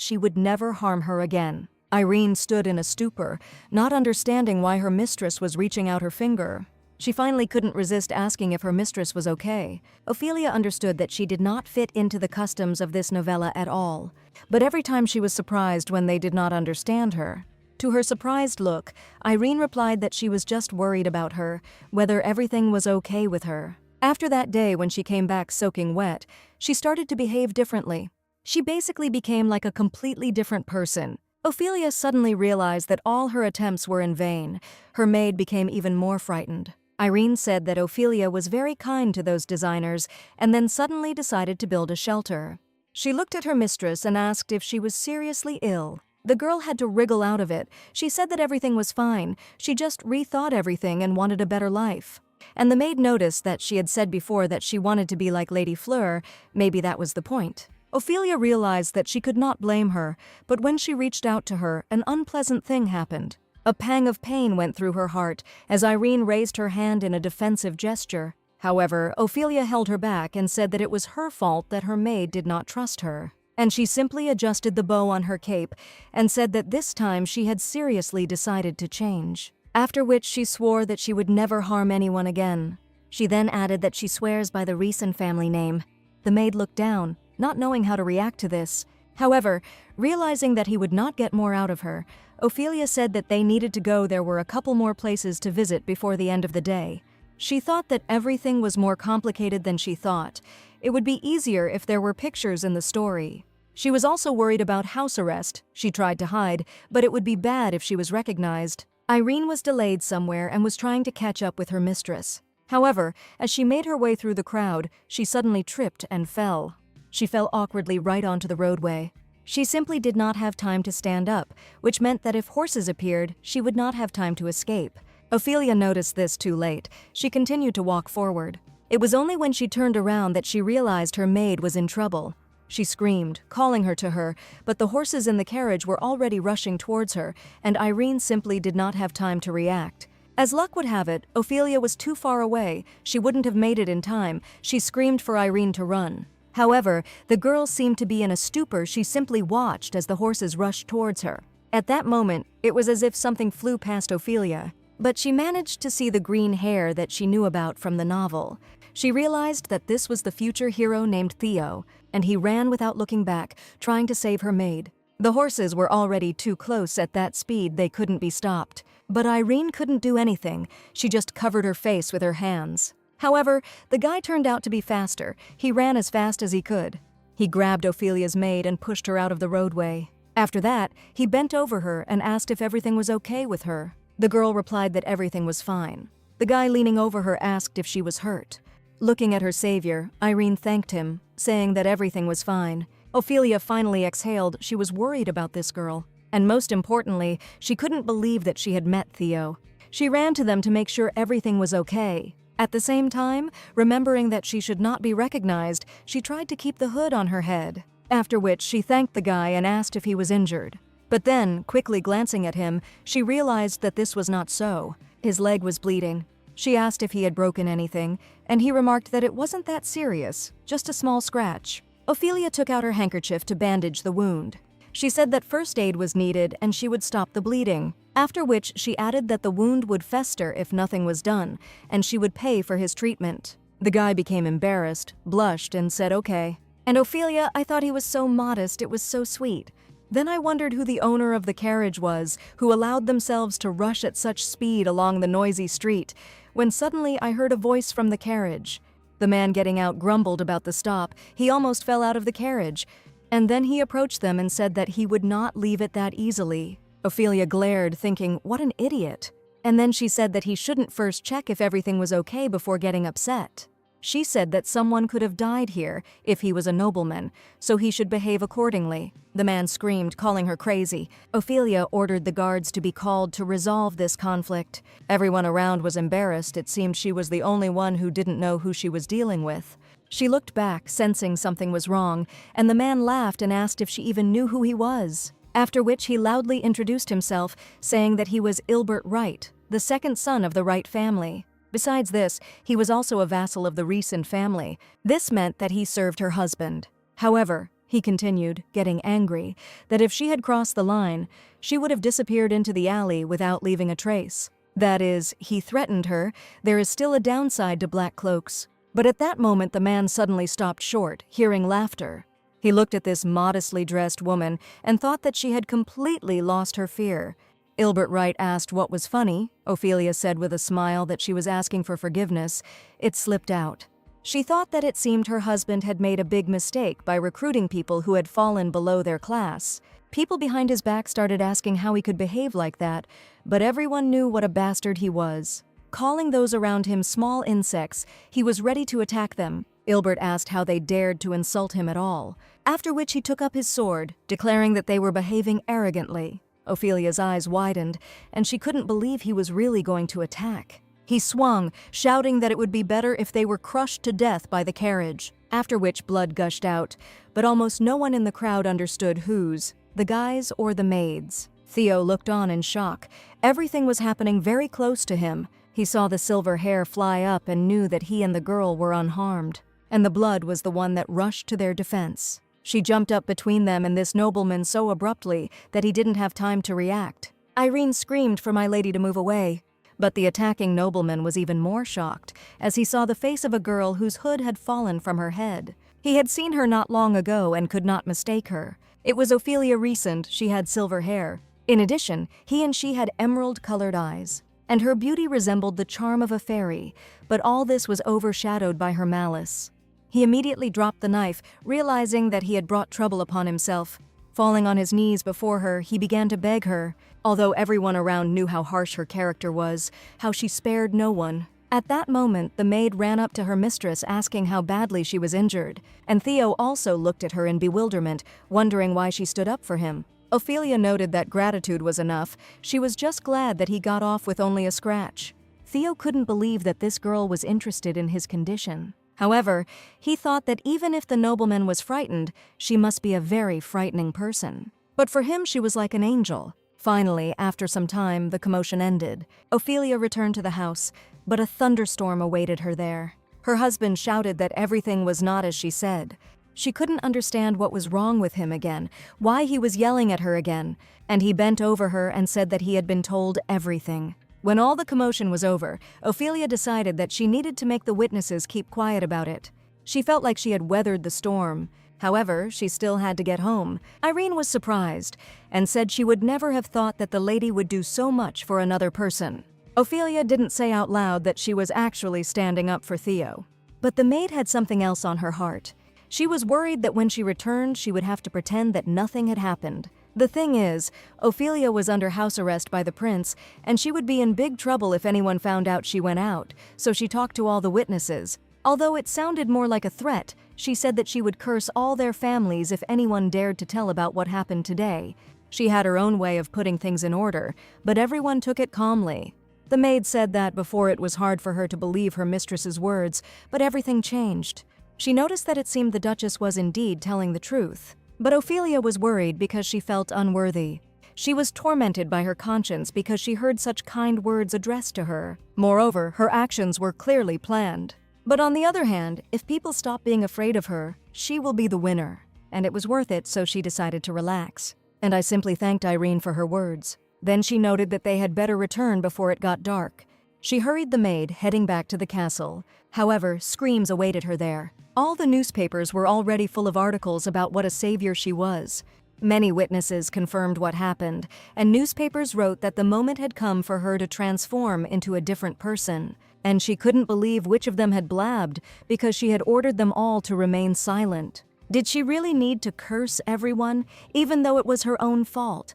[SPEAKER 1] she would never harm her again. Irene stood in a stupor, not understanding why her mistress was reaching out her finger. She finally couldn't resist asking if her mistress was okay. Ophelia understood that she did not fit into the customs of this novella at all, but every time she was surprised when they did not understand her. To her surprised look, Irene replied that she was just worried about her, whether everything was okay with her. After that day when she came back soaking wet, she started to behave differently. She basically became like a completely different person. Ophelia suddenly realized that all her attempts were in vain. Her maid became even more frightened. Irene said that Ophelia was very kind to those designers and then suddenly decided to build a shelter. She looked at her mistress and asked if she was seriously ill. The girl had to wriggle out of it. She said that everything was fine. She just rethought everything and wanted a better life. And the maid noticed that she had said before that she wanted to be like Lady Fleur. Maybe that was the point. Ophelia realized that she could not blame her, but when she reached out to her, an unpleasant thing happened. A pang of pain went through her heart as Irene raised her hand in a defensive gesture. However, Ophelia held her back and said that it was her fault that her maid did not trust her. And she simply adjusted the bow on her cape and said that this time she had seriously decided to change. After which she swore that she would never harm anyone again. She then added that she swears by the Reeson family name. The maid looked down, not knowing how to react to this. However, realizing that he would not get more out of her, Ophelia said that they needed to go. There were a couple more places to visit before the end of the day. She thought that everything was more complicated than she thought. It would be easier if there were pictures in the story. She was also worried about house arrest. She tried to hide, but it would be bad if she was recognized. Irene was delayed somewhere and was trying to catch up with her mistress. However, as she made her way through the crowd, she suddenly tripped and fell. She fell awkwardly right onto the roadway. She simply did not have time to stand up, which meant that if horses appeared, she would not have time to escape. Ophelia noticed this too late. She continued to walk forward. It was only when she turned around that she realized her maid was in trouble. She screamed, calling her to her, but the horses in the carriage were already rushing towards her, and Irene simply did not have time to react. As luck would have it, Ophelia was too far away. She wouldn't have made it in time. She screamed for Irene to run. However, the girl seemed to be in a stupor. She simply watched as the horses rushed towards her. At that moment, it was as if something flew past Ophelia. But she managed to see the green hair that she knew about from the novel. She realized that this was the future hero named Theo, and he ran without looking back, trying to save her maid. The horses were already too close. At that speed, they couldn't be stopped. But Irene couldn't do anything. She just covered her face with her hands. However, the guy turned out to be faster. He ran as fast as he could. He grabbed Ophelia's maid and pushed her out of the roadway. After that, he bent over her and asked if everything was okay with her. The girl replied that everything was fine. The guy leaning over her asked if she was hurt. Looking at her savior, Irene thanked him, saying that everything was fine. Ophelia finally exhaled. She was worried about this girl. And most importantly, she couldn't believe that she had met Theo. She ran to them to make sure everything was okay. At the same time, remembering that she should not be recognized, she tried to keep the hood on her head. After which, she thanked the guy and asked if he was injured. But then, quickly glancing at him, she realized that this was not so. His leg was bleeding. She asked if he had broken anything, and he remarked that it wasn't that serious, just a small scratch. Ophelia took out her handkerchief to bandage the wound. She said that first aid was needed and she would stop the bleeding, after which she added that the wound would fester if nothing was done, and she would pay for his treatment. The guy became embarrassed, blushed, and said okay. And Ophelia, I thought he was so modest, it was so sweet. Then I wondered who the owner of the carriage was, who allowed themselves to rush at such speed along the noisy street, when suddenly I heard a voice from the carriage. The man getting out grumbled about the stop. He almost fell out of the carriage. And then he approached them and said that he would not leave it that easily. Ophelia glared, thinking, what an idiot. And then she said that he shouldn't first check if everything was okay before getting upset. She said that someone could have died here if he was a nobleman, so he should behave accordingly. The man screamed, calling her crazy. Ophelia ordered the guards to be called to resolve this conflict. Everyone around was embarrassed. It seemed she was the only one who didn't know who she was dealing with. She looked back, sensing something was wrong, and the man laughed and asked if she even knew who he was. After which he loudly introduced himself, saying that he was Ilbert Wright, the second son of the Wright family. Besides this, he was also a vassal of the Reeson family. This meant that he served her husband. However, he continued, getting angry, that if she had crossed the line, she would have disappeared into the alley without leaving a trace. That is, he threatened her. There is still a downside to black cloaks. But at that moment the man suddenly stopped short, hearing laughter. He looked at this modestly dressed woman and thought that she had completely lost her fear. Ilbert Wright asked what was funny. Ophelia said with a smile that she was asking for forgiveness. It slipped out. She thought that it seemed her husband had made a big mistake by recruiting people who had fallen below their class. People behind his back started asking how he could behave like that, but everyone knew what a bastard he was. Calling those around him small insects, he was ready to attack them. Ilbert asked how they dared to insult him at all, after which he took up his sword, declaring that they were behaving arrogantly. Ophelia's eyes widened, and she couldn't believe he was really going to attack. He swung, shouting that it would be better if they were crushed to death by the carriage, after which blood gushed out, but almost no one in the crowd understood whose, the guys or the maids. Theo looked on in shock. Everything was happening very close to him. He saw the silver hair fly up and knew that he and the girl were unharmed, and the blood was the one that rushed to their defense. She jumped up between them and this nobleman so abruptly that he didn't have time to react. Irene screamed for my lady to move away, but the attacking nobleman was even more shocked as he saw the face of a girl whose hood had fallen from her head. He had seen her not long ago and could not mistake her. It was Ophelia Reesond. She had silver hair. In addition, he and she had emerald-colored eyes, and her beauty resembled the charm of a fairy, but all this was overshadowed by her malice. He immediately dropped the knife, realizing that he had brought trouble upon himself. Falling on his knees before her, he began to beg her, although everyone around knew how harsh her character was, how she spared no one. At that moment, the maid ran up to her mistress asking how badly she was injured, and Theo also looked at her in bewilderment, wondering why she stood up for him. Ophelia noted that gratitude was enough. She was just glad that he got off with only a scratch. Theo couldn't believe that this girl was interested in his condition. However, he thought that even if the nobleman was frightened, she must be a very frightening person. But for him, she was like an angel. Finally, after some time, the commotion ended. Ophelia returned to the house, but a thunderstorm awaited her there. Her husband shouted that everything was not as she said. She couldn't understand what was wrong with him again, why he was yelling at her again, and he bent over her and said that he had been told everything. When all the commotion was over, Ophelia decided that she needed to make the witnesses keep quiet about it. She felt like she had weathered the storm. However, she still had to get home. Irene was surprised and said she would never have thought that the lady would do so much for another person. Ophelia didn't say out loud that she was actually standing up for Theo. But the maid had something else on her heart. She was worried that when she returned, she would have to pretend that nothing had happened. The thing is, Ophelia was under house arrest by the prince, and she would be in big trouble if anyone found out she went out, so she talked to all the witnesses. Although it sounded more like a threat, she said that she would curse all their families if anyone dared to tell about what happened today. She had her own way of putting things in order, but everyone took it calmly. The maid said that before it was hard for her to believe her mistress's words, but everything changed. She noticed that it seemed the Duchess was indeed telling the truth. But Ophelia was worried because she felt unworthy. She was tormented by her conscience because she heard such kind words addressed to her. Moreover, her actions were clearly planned. But on the other hand, if people stop being afraid of her, she will be the winner. And it was worth it, so she decided to relax. And I simply thanked Irene for her words. Then she noted that they had better return before it got dark. She hurried the maid, heading back to the castle. However, screams awaited her there. All the newspapers were already full of articles about what a savior she was. Many witnesses confirmed what happened, and newspapers wrote that the moment had come for her to transform into a different person. And she couldn't believe which of them had blabbed because she had ordered them all to remain silent. Did she really need to curse everyone, even though it was her own fault?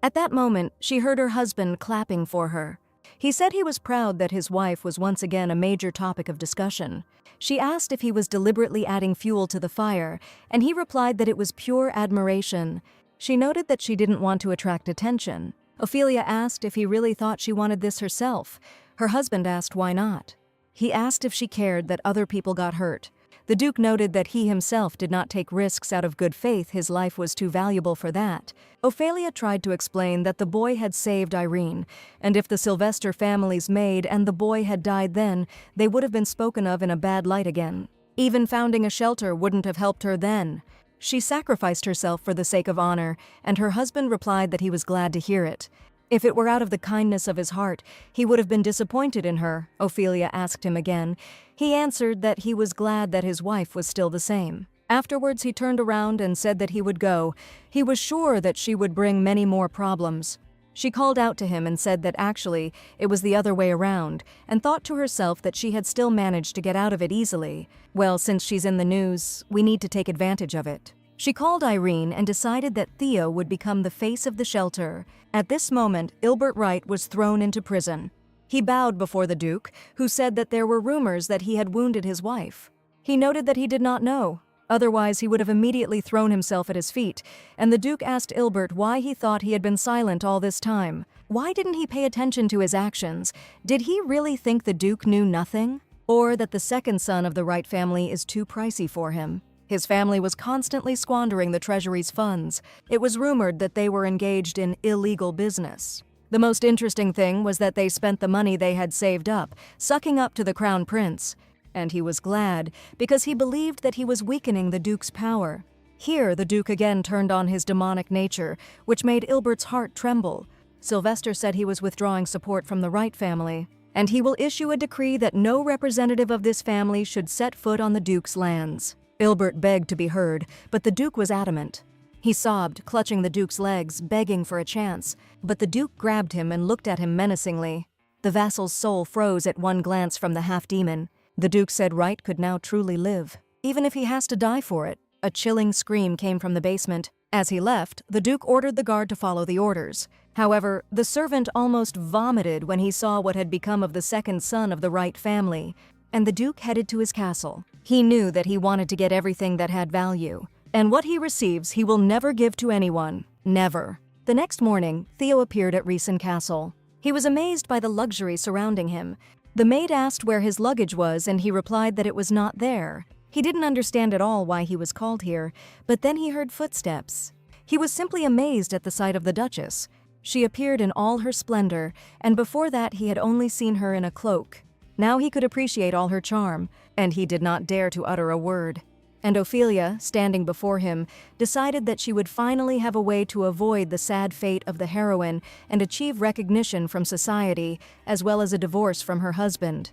[SPEAKER 1] At that moment, she heard her husband clapping for her. He said he was proud that his wife was once again a major topic of discussion. She asked if he was deliberately adding fuel to the fire, and he replied that it was pure admiration. She noted that she didn't want to attract attention. Ophelia asked if he really thought she wanted this herself. Her husband asked why not. He asked if she cared that other people got hurt. The Duke noted that he himself did not take risks out of good faith. His life was too valuable for that. Ophelia tried to explain that the boy had saved Irene, and if the Sylvester family's maid and the boy had died then, they would have been spoken of in a bad light again. Even founding a shelter wouldn't have helped her then. She sacrificed herself for the sake of honor, and her husband replied that he was glad to hear it. If it were out of the kindness of his heart, he would have been disappointed in her, Ophelia asked him again. He answered that he was glad that his wife was still the same. Afterwards, he turned around and said that he would go. He was sure that she would bring many more problems. She called out to him and said that actually it was the other way around, and thought to herself that she had still managed to get out of it easily. Well, since she's in the news, we need to take advantage of it. She called Irene and decided that Theo would become the face of the shelter. At this moment, Ilbert Wright was thrown into prison. He bowed before the Duke, who said that there were rumors that he had wounded his wife. He noted that he did not know. Otherwise, he would have immediately thrown himself at his feet, and the Duke asked Ilbert why he thought he had been silent all this time. Why didn't he pay attention to his actions? Did he really think the Duke knew nothing? Or that the second son of the Wright family is too pricey for him? His family was constantly squandering the Treasury's funds. It was rumored that they were engaged in illegal business. The most interesting thing was that they spent the money they had saved up, sucking up to the Crown Prince. And he was glad, because he believed that he was weakening the Duke's power. Here, the Duke again turned on his demonic nature, which made Ilbert's heart tremble. Sylvester said he was withdrawing support from the Wright family, and he will issue a decree that no representative of this family should set foot on the Duke's lands. Ilbert begged to be heard, but the Duke was adamant. He sobbed, clutching the Duke's legs, begging for a chance. But the Duke grabbed him and looked at him menacingly. The vassal's soul froze at one glance from the half-demon. The Duke said Wright could now truly live, even if he has to die for it. A chilling scream came from the basement. As he left, the Duke ordered the guard to follow the orders. However, the servant almost vomited when he saw what had become of the second son of the Wright family, and the Duke headed to his castle. He knew that he wanted to get everything that had value, and what he receives he will never give to anyone. Never. The next morning, Theo appeared at Riesen Castle. He was amazed by the luxury surrounding him. The maid asked where his luggage was, and he replied that it was not there. He didn't understand at all why he was called here, but then he heard footsteps. He was simply amazed at the sight of the Duchess. She appeared in all her splendor, and before that he had only seen her in a cloak. Now he could appreciate all her charm, and he did not dare to utter a word. And Ophelia, standing before him, decided that she would finally have a way to avoid the sad fate of the heroine and achieve recognition from society, as well as a divorce from her husband.